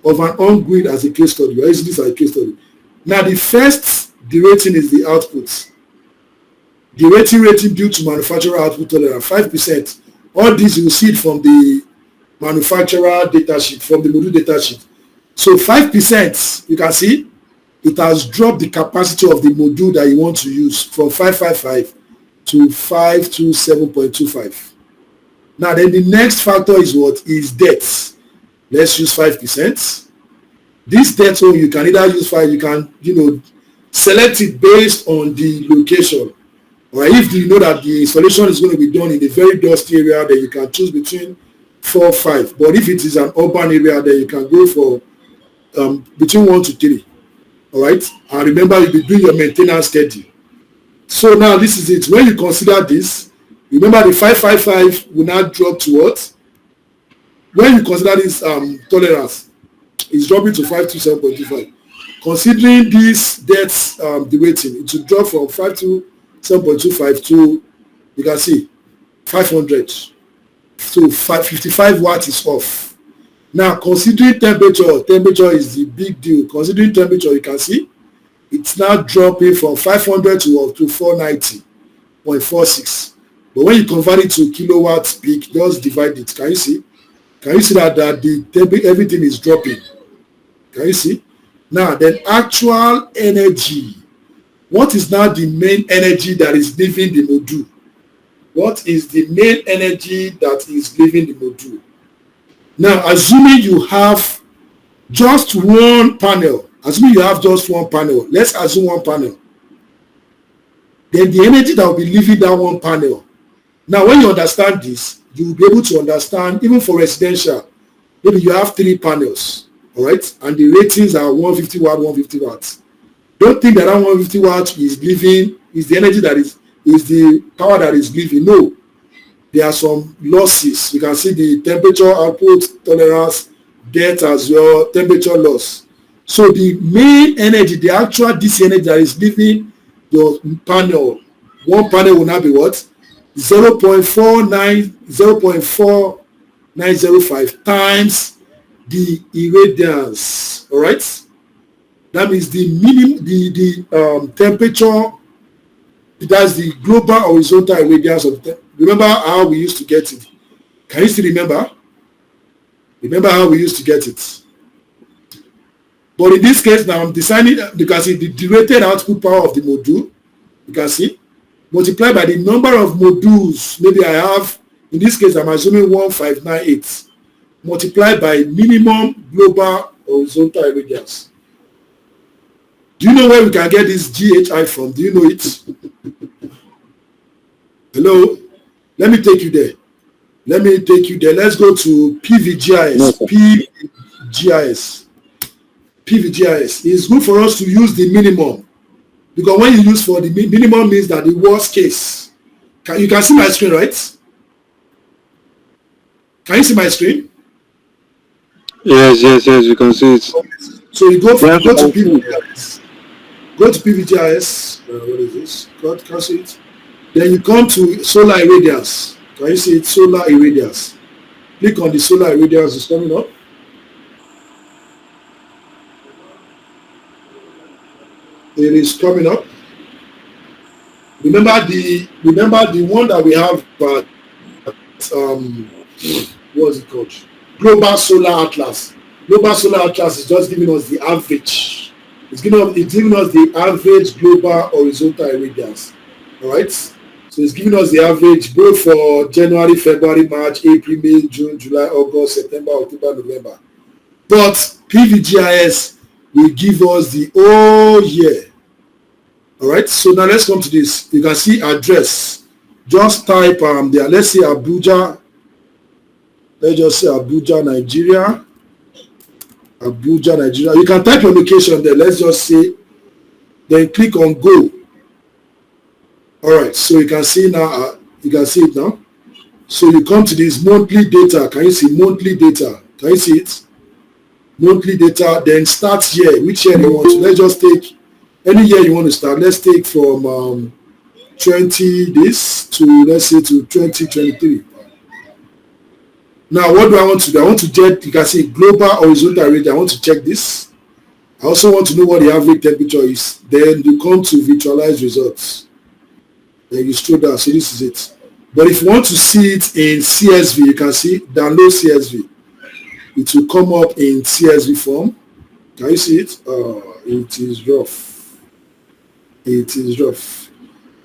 of an on-grid as a case study. We are using this as a case study. Now, the rating is the output. The rating due to manufacturer output tolerance, 5%. All this, you will see it from the manufacturer data sheet, from the module data sheet. So 5%, you can see, it has dropped the capacity of the module that you want to use from 555 to 527.25. Now, then the next factor is what? Is depth. Let's use 5%. This depth, so you can either use 5, you can, select it based on the location. Or if you know that the installation is going to be done in a very dusty area, then you can choose between 4 or 5. But if it is an urban area, then you can go for between 1 to 3. All right? And remember, you'll be doing your maintenance schedule. So now this is it. When you consider this, remember the 555 will now drop to what? When you consider this tolerance, it's dropping to 527.25. Considering this depth, the rating, it will drop from 527.25 to, you can see, 500. So 55 watts is off. Now, considering temperature is the big deal. Considering temperature, you can see, it's now dropping from 500 to 490.46. But when you convert it to kilowatts peak, just divide it. Can you see? Can you see that the everything is dropping? Can you see? Now, then actual energy. What is now the main energy that is leaving the module? What is the main energy that is leaving the module? Now, assuming you have just one panel, let's assume one panel. Then the energy that will be leaving that one panel. Now, when you understand this, you will be able to understand, even for residential, maybe you have 3 panels, all right? And the ratings are 150 watts. Don't think that 150 watts is leaving, is the energy that is the power that is leaving. No. There are some losses. You can see the temperature output tolerance, depth as well, temperature loss. So the main energy, the actual DC energy that is leaving your panel, one panel will now be what? 0.4905 times the irradiance. All right? That means the temperature, that's the global horizontal irradiance of the. Remember how we used to get it? Can you still remember? Remember how we used to get it? But in this case now, I'm designing, you can see the rated output power of the module, you can see, multiplied by the number of modules, maybe I have, in this case, I'm assuming 1598, multiplied by minimum global horizontal irradiance. Do you know where we can get this GHI from? Do you know it? Hello? Let me take you there. Let's go to PVGIS. No, sir. PVGIS. PVGIS. It's good for us to use the minimum, because when you use for the minimum means that the worst case. You can see my screen, right? Can you see my screen? Yes, you can see it. So you go to PVGIS. Go to PVGIS. What is this? God, can you see it? Then you come to solar irradiance. Can you see it? Solar irradiance. Click on the solar irradiance. It's coming up. It is coming up. Remember the one that we have, what's it called? Global Solar Atlas. Global Solar Atlas is just giving us the average. It's giving us the average global horizontal irradiance. All right. So it's giving us the average both for January, February, March, April, May, June, July, August, September, October, November. But PVGIS will give us the whole year. All right. So now let's come to this. You can see address. Just type there. Let's say Abuja. Let's just say Abuja, Nigeria. Abuja, Nigeria. You can type your location there. Let's just say. Then click on go. All right, so you can see now, you can see it now. So you come to this monthly data. Can you see monthly data? Can you see it? Monthly data, then start year. Which year you want to? Let's just take any year you want to start. Let's take from 20 this to, let's say, to 2023. Now, what do I want to do? I want to check, you can see global horizontal rate. I want to check this. I also want to know what the average temperature is. Then you come to visualize results. Then you scroll down. So this is it. But if you want to see it in CSV, you can see download CSV. It will come up in CSV form. Can you see it? It is rough. It is rough.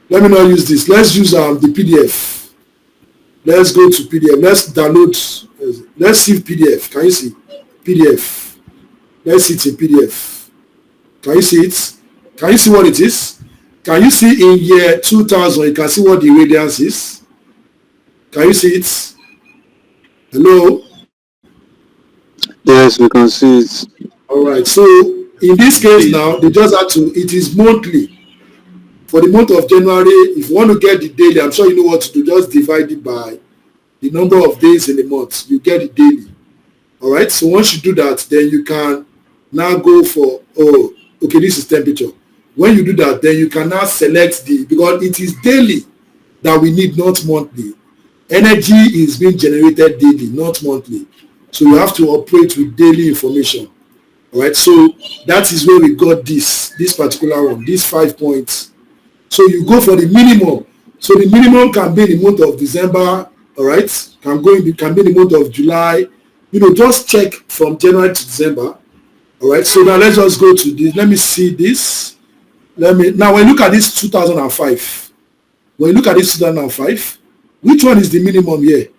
Let me not use this. Let's use the PDF. Let's go to PDF. Let's download. Let's see PDF. Can you see PDF? Let's see it in PDF. Can you see it? Can you see what it is? Can you see in year 2000, you can see what the radiance is? Can you see it? Hello? Yes, we can see it. All right. So in this case now, they just have to, it is monthly. For the month of January, if you want to get the daily, I'm sure you know what to do. Just divide it by the number of days in the month. You get it daily. All right. So once you do that, then you can now go for, oh, okay, this is temperature. When you do that, then you can now select because it is daily that we need, not monthly. Energy is being generated daily, not monthly. So you have to operate with daily information. All right. So that is where we got this particular one, these 5 points. So you go for the minimum. So the minimum can be in the month of December. All right. Can be in the month of July. You know, just check from January to December. All right. So now let's just go to this. Let me see this. Now when you look at this 2005, which one is the minimum here?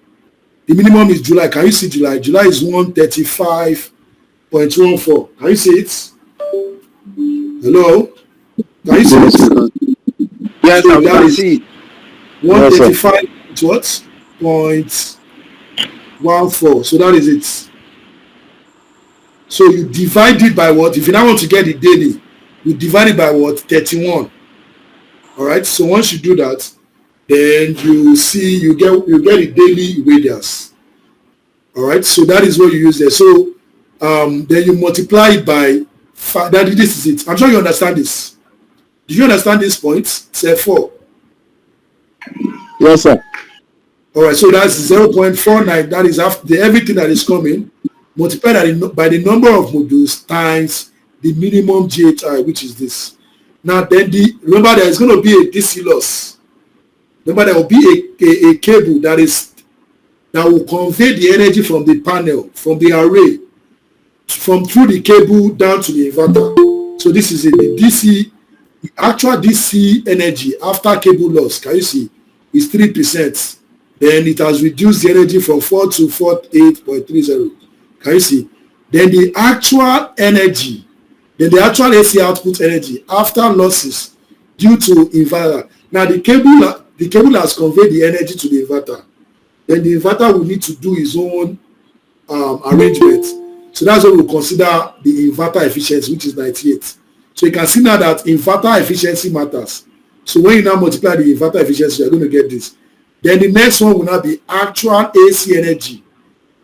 The minimum is July. Can you see July? July is 135.14. Can you see it? Hello? Can you see it? Yes, So I can see. 135 what? 0.14. So that is it. So you divide it by what? If you now want to get it daily, you divide it by what? 31. All right. So once you do that, then you see you get a daily radius. All right. So that is what you use there. So then you multiply it by 5. This is it. I'm sure you understand this. Do you understand this point? Say 4. Yes, sir. All right. So that's 0.49. That is after everything that is coming multiplied by the number of modules times the minimum GHI, which is this. Now then remember there is going to be a DC loss. Remember there will be a cable that will convey the energy from the panel, from the array, through the cable down to the inverter. So this is it. The actual DC energy after cable loss, can you see, is 3%. Then it has reduced the energy from 4 to 48.30. Can you see? Then the actual energy, the actual AC output energy after losses due to inverter. Now the cable the cable has conveyed the energy to the inverter. Then the inverter will need to do his own arrangement. So that's what we'll consider the inverter efficiency, which is 98. So you can see now that inverter efficiency matters. So when you now multiply the inverter efficiency, you're going to get this. Then the next one will now be actual AC energy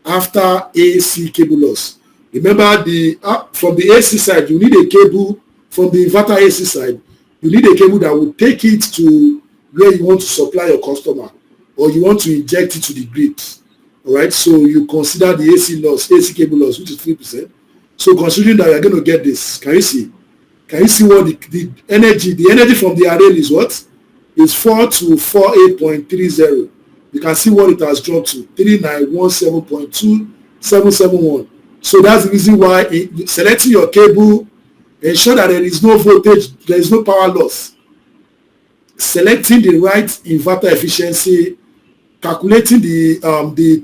after AC cable loss. Remember, from the AC side, you need a cable. From the inverter AC side, you need a cable that will take it to where you want to supply your customer, or you want to inject it to the grid. All right, so you consider the AC loss, AC cable loss, which is 3%. So considering that you're going to get this, can you see? Can you see what the energy from the array is what? Is 4 to 48.30. You can see what it has dropped to, 3917.2771. So that's the reason why selecting your cable, ensure that there is no voltage, there is no power loss. Selecting the right inverter efficiency, calculating the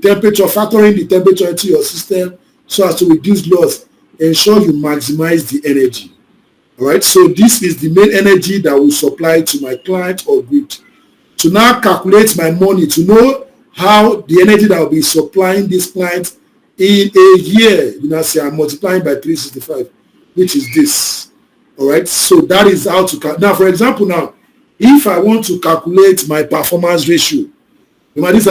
temperature, factoring the temperature into your system so as to reduce loss, ensure you maximize the energy. All right, so this is the main energy that will supply to my client or grid. To now calculate my money, to know how the energy that will be supplying this client in a year, you know, say I'm multiplying by 365, which is this. All right, so that is how to now, for example, now if I want to calculate my performance ratio, remember these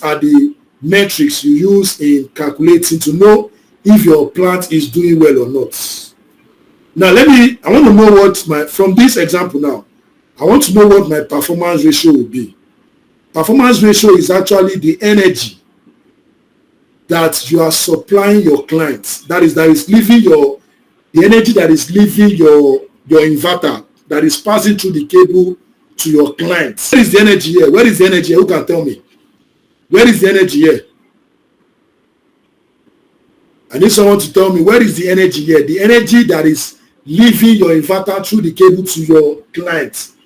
are the metrics you use in calculating to know if your plant is doing well or not. Now I want to know what from this example now, I want to know what my performance ratio will be. Performance ratio is actually the energy that you are supplying your clients. That is leaving the energy that is leaving your inverter, that is passing through the cable to your clients. Where is the energy here? Where is the energy here? Who can tell me? Where is the energy here? I need someone to tell me where is the energy here? The energy that is leaving your inverter through the cable to your clients.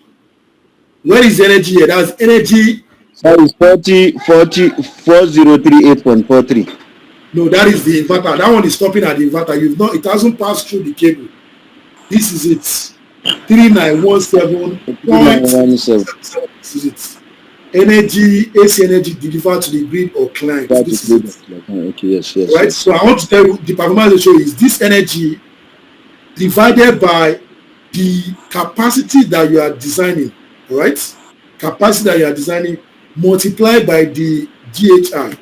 Where is the energy here? That's energy. That is 4038.43. No, that is the inverter. That one is stopping at the inverter. It hasn't passed through the cable. This is it. 3917.17. This is it. Energy, AC energy delivered to the grid or client. This is it. Okay, yes. Right. So I want to tell you the performance ratio is this energy divided by the capacity that you are designing. All right. Capacity that you are designing multiplied by the GHI.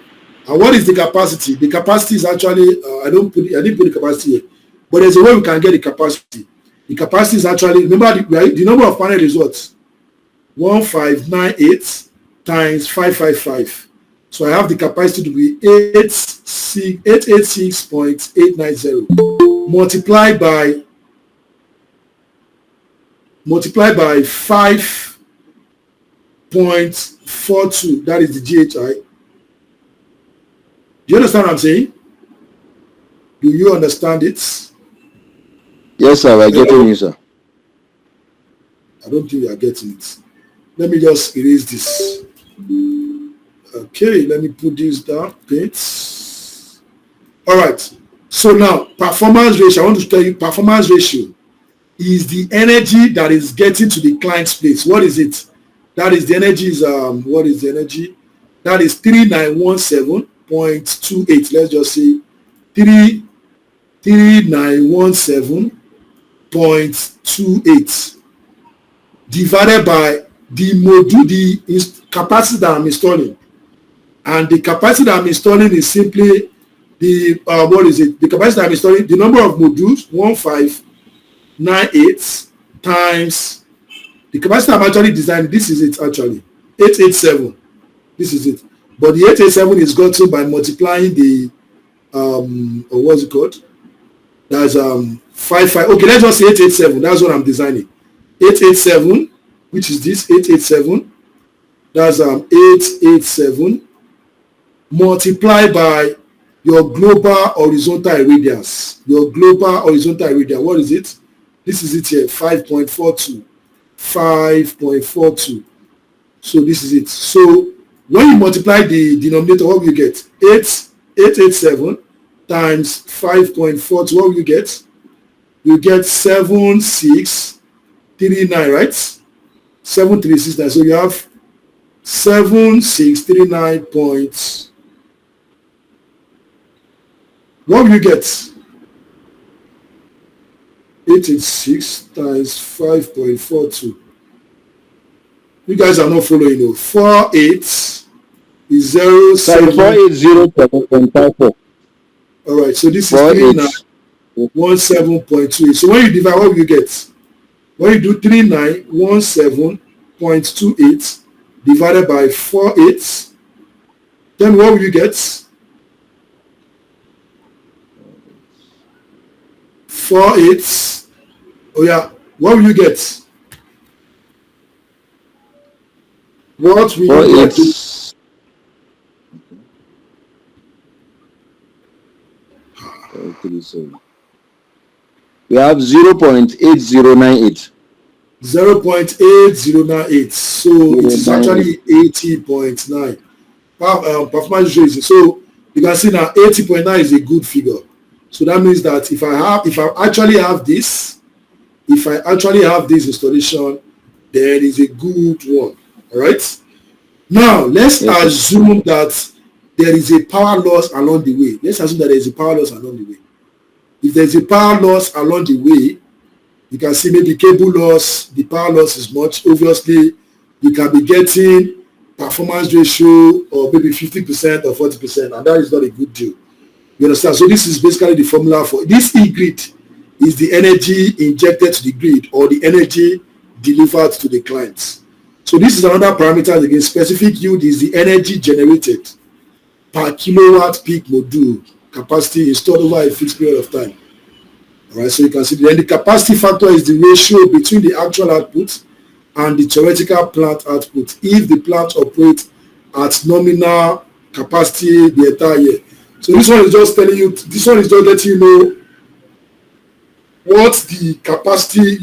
And what is the capacity? The capacity is actually I didn't put the capacity here, but there's a way we can get the capacity. The capacity is actually, remember the number of panel is what? 1598 times 555. So I have the capacity to be 886.890 multiplied by 5.42. That is the GHI. Do you understand what I'm saying? Do you understand it? Yes, sir. I get you, sir. I don't think you are getting it. Let me just erase this. Okay, let me put this down. Okay. All right. So now, performance ratio. I want to tell you, performance ratio is the energy that is getting to the client's place. What is it? That is the energy is what is the energy? That is 3917.28. Let's just say 3917.28 divided by the module, the capacity that I'm installing. And the capacity that I'm installing is simply the what is it? The capacity I'm installing, the number of modules, 1598 times the capacity I'm actually designing. This is it actually, 887. This is it. But the 887 is gotten by multiplying the or what's it called? That's 55. Okay, let's just say 887. That's what I'm designing. 887, which is this 887. That's 887 multiplied by your global horizontal irradiance. Your global horizontal irradiance. What is it? This is it here. 5.42. 5.42. So this is it. So when you multiply the denominator, what will you get? 887 times 5.42. What will you get? You get 7639, right? 7369. So you have 7639 points. What will you get? 886 times 5.42. You guys are not following. No. 48 is 0. Sorry, 480.54. All right, so this is 3917.28. So when you divide, what will you get? When you do 3917.28 divided by 48, then what will you get? 48. Oh yeah, what will you get? What will you get? We have 0.8098. 0.8098. So it is actually 80.9. Performance is so you can see now 80.9 is a good figure. So that means that if I actually have this installation, then it's a good one. All right. Now let's assume that there is a power loss along the way. Let's assume that there is a power loss along the way. If there is a power loss along the way, you can see maybe cable loss, the power loss is much. Obviously, you can be getting performance ratio of maybe 50% or 40%, and that is not a good deal. You understand? So this is basically the formula for this e-grid is the energy injected to the grid or the energy delivered to the clients. So this is another parameter again. Specific yield is the energy generated per kilowatt peak module capacity installed over a fixed period of time. All right, so you can see then the capacity factor is the ratio between the actual output and the theoretical plant output if the plant operates at nominal capacity the entire year. So this one is just telling you, this one is just letting you know what the capacity,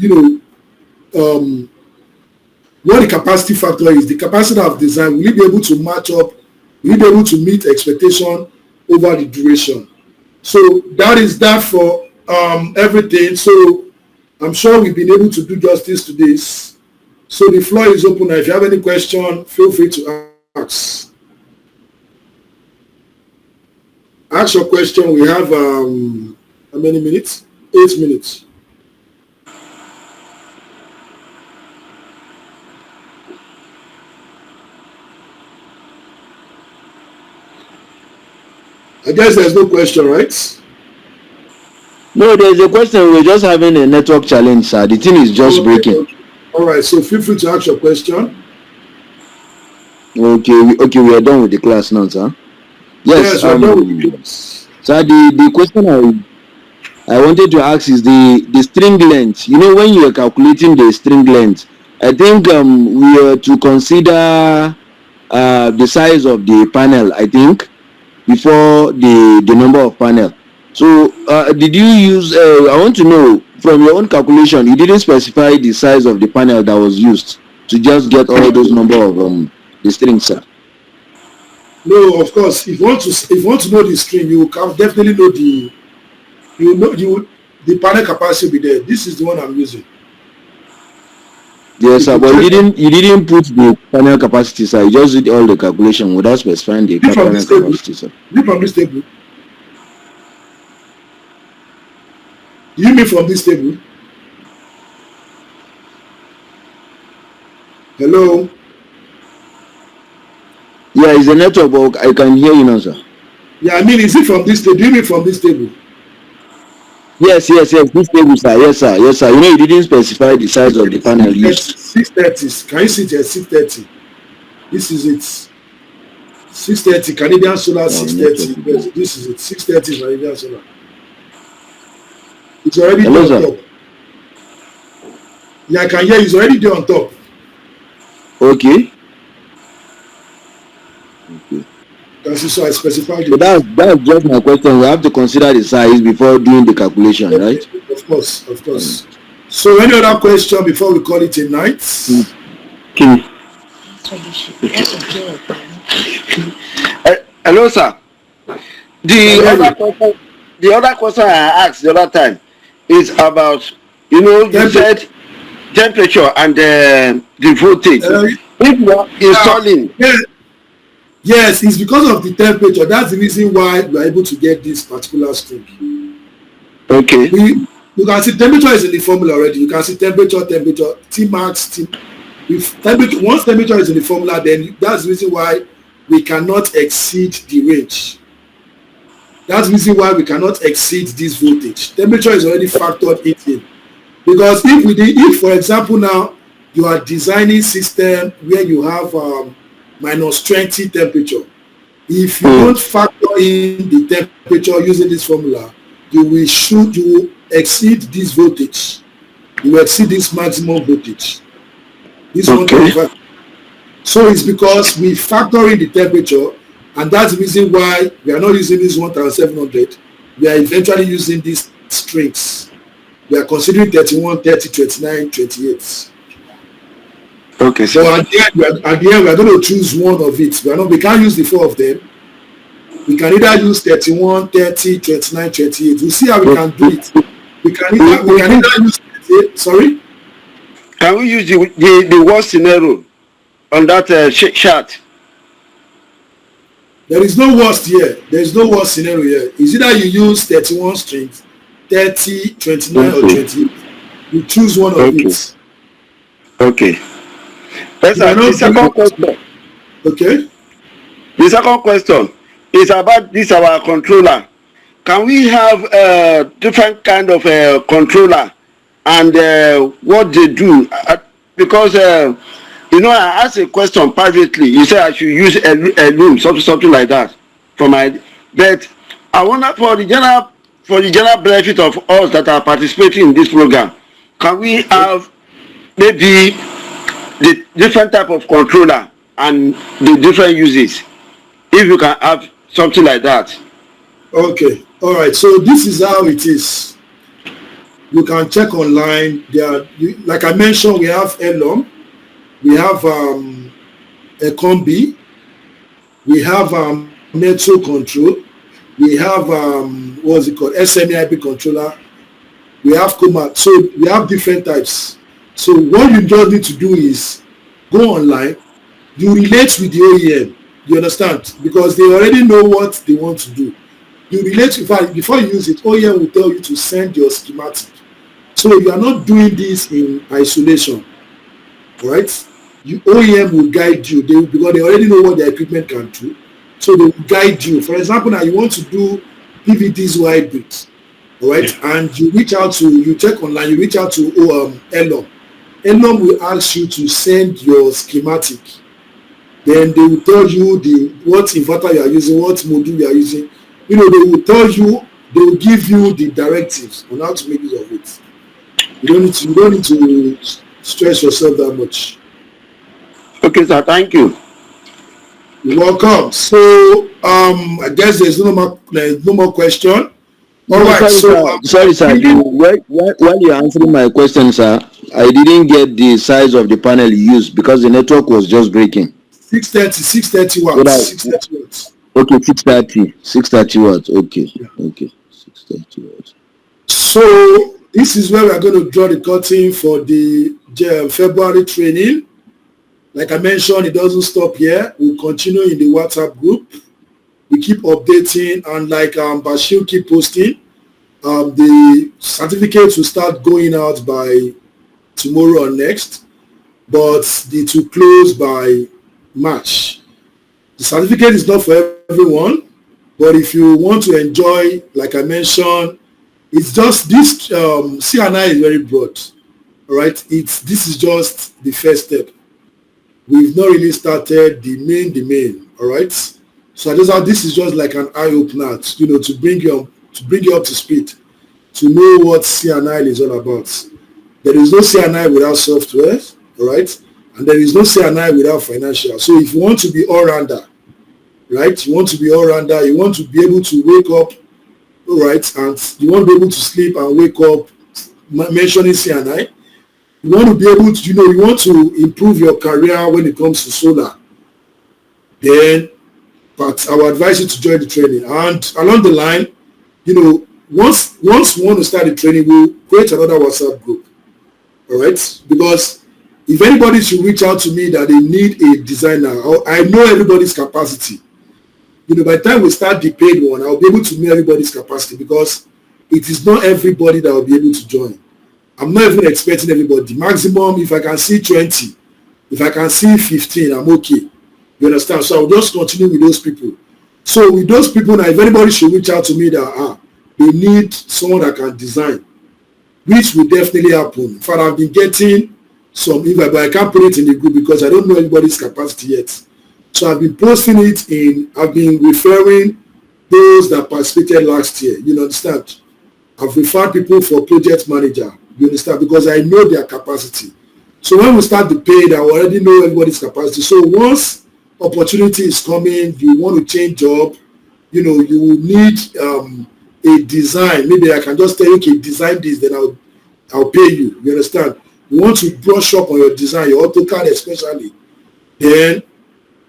what the capacity factor is, the capacity of design. Will you be able to match up? Will you be able to meet expectation over the duration? So that is that for everything. So I'm sure we've been able to do justice to this. So the floor is open. If you have any question, feel free to ask. Ask your question. We have how many minutes? 8 minutes. I guess there's no question, right? No, there's a question. We're just having a network challenge, sir. The thing is just breaking. Okay. All right, so feel free to ask your question. Okay, we are done with the class now, sir. Yes, we're done with the class. Sir, the question I wanted to ask is the string length. You know, when you are calculating the string length, I think we are to consider the size of the panel, I think, before the number of panel. So did you use, I want to know, from your own calculation, you didn't specify the size of the panel that was used to just get all those number of the strings, sir? No, of course. If you want to know the string, you can definitely know the panel capacity will be there. This is the one I'm using. Yes, sir, but you didn't put the panel capacity, sir. You just did all the calculation without specifying the panel capacity, sir. Read from this table. You mean from this table? Hello? Yeah, it's a network, but I can hear you now, sir. Yeah, I mean, is it from this table? Do you mean from this table? Yes, this table, sir. Yes, sir. You know, you didn't specify the size of the panel used. 630. Can you see it here? 630. This is it. 630 Canadian Solar 630. Yes, this is it. 630 Canadian Solar. It's already there on top. Yeah, I can hear it's already there on top. Okay. So I specified it. So that's just my question. We have to consider the size before doing the calculation, right? Of course. So any other question before we call it a night? Hello, sir. The other question I asked the other time is about, you said temperature and the voltage. If you are installing, Yes, it's because of the temperature. That's the reason why we are able to get this particular string. okay, You can see temperature is in the formula already. You can see temperature, T max, T. If temperature, once temperature is in the formula, then that's the reason why we cannot exceed the range. That's the reason why we cannot exceed this voltage. Temperature is already factored in. Because if for example now you are designing system where you have minus 20 temperature, if you don't factor in the temperature using this formula, you will exceed this voltage. You will exceed this maximum voltage. This 125. So it's because we factor in the temperature, and that's the reason why we are not using this 1700. We are eventually using these strings. We are considering 31, 30, 29, 28. okay, So sir. at the end, we are going to choose one of it. We can't use the four of them. We can either use 31, 30, 29, 28. We'll see how we can do it. We can either use 38. Sorry? Can we use the worst scenario on that chart? There is no worst here. There is no worst scenario here. It's either you use 31 strings, 30, 29, or 28. You choose one of it. Okay. The second question. Okay. The second question is about this our controller. Can we have different kind of controller and what they do? Because you know, I asked a question privately. You said I should use a loom, something like that, for my. But I wonder for the general benefit of us that are participating in this program, can we have maybe the different type of controller and the different uses? If you can have something like that. Okay. All right. So this is how it is. You can check online. Like I mentioned, we have Elom, we have a combi, we have Metro control, we have what's it called, SMIP controller, we have Coma. So we have different types. So what you just need to do is go online. You relate with the OEM. You understand? Because they already know what they want to do. You relate with, before you use it, OEM will tell you to send your schematic. So you are not doing this in isolation, right? OEM will guide you because they already know what their equipment can do. So they will guide you. For example, now you want to do PVDs wide bricks, all right? And you check online, you reach out to Elom. Elom will ask you to send your schematic. Then they will tell you what inverter you are using, what module you are using. You know, they will tell you, they will give you the directives on how to make use of it. You don't need to stress yourself that much. Okay, sir. Thank you. You're welcome. So I guess there's no more question. All right. Sorry, sir. While you're answering my question, sir, I didn't get the size of the panel you used because the network was just breaking. 630 watts. 630 watts. Okay, 630 watts. Okay, yeah. Okay, 630 watts. So this is where we are going to draw the curtain for the February training. Like I mentioned, it doesn't stop here. We'll continue in the WhatsApp group. We keep updating, and like Bashir keep posting, the certificates will start going out by tomorrow or next, but it will close by March. The certificate is not for everyone, but if you want to enjoy, like I mentioned, it's just this CNI is very broad. All right, this is just the first step. We've not really started the main. All right, so this is just like an eye opener, you know, to bring you up to speed, to know what CNI is all about. There is no CNI without software, all right, and there is no CNI without financial. So if you want to be all-rounder, right, you want to be all-rounder, you want to be able to wake up, all right, and you want to be able to sleep and wake up mentioning CNI. You want to be able to, you want to improve your career when it comes to solar. Then, but I would advise you to join the training. And along the line, once we want to start the training, we'll create another WhatsApp group. All right? Because if anybody should reach out to me that they need a designer, I know everybody's capacity. You know, by the time we start the paid one, I'll be able to know everybody's capacity, because it is not everybody that will be able to join. I'm not even expecting everybody. Maximum, if I can see 20, if I can see 15, I'm okay. You understand? So I'll just continue with those people. So with those people now, if anybody should reach out to me that they need someone that can design, which will definitely happen. In fact, I've been getting some invite, but I can't put it in the group because I don't know everybody's capacity yet. So I've been posting it I've been referring those that participated last year. You understand? I've referred people for project manager. You understand? Because I know their capacity. So when we start the paid, I already know everybody's capacity. So once opportunity is coming, you want to change job, you know, you will need a design. Maybe I can just tell you, okay, design this, then I'll pay you. You understand? You want to brush up on your design, your AutoCAD especially, then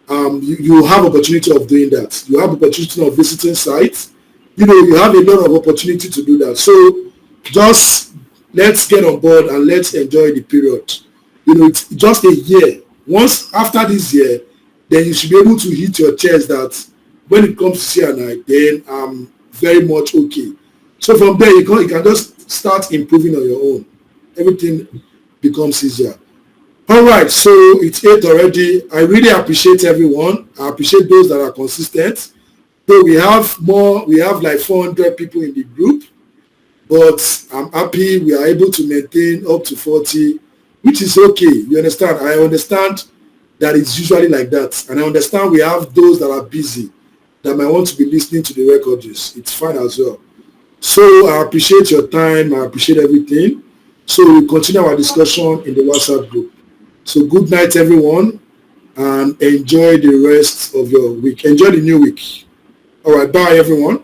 you have opportunity of doing that. You have opportunity of visiting sites. You know, you have a lot of opportunity to do that. So just let's get on board and let's enjoy the period. You know, it's just a year. Once after this year, then you should be able to hit your chest that when it comes to CNI, then I'm very much okay. So from there, you can just start improving on your own. Everything becomes easier. All right, so it's 8 already. I really appreciate everyone. I appreciate those that are consistent. So we have like 400 people in the group, but I'm happy we are able to maintain up to 40, which is okay. You understand? I understand that it's usually like that. And I understand we have those that are busy that might want to be listening to the recordings. It's fine as well. So I appreciate your time. I appreciate everything. So we'll continue our discussion in the WhatsApp group. So good night, everyone, and enjoy the rest of your week. Enjoy the new week. All right, bye, everyone.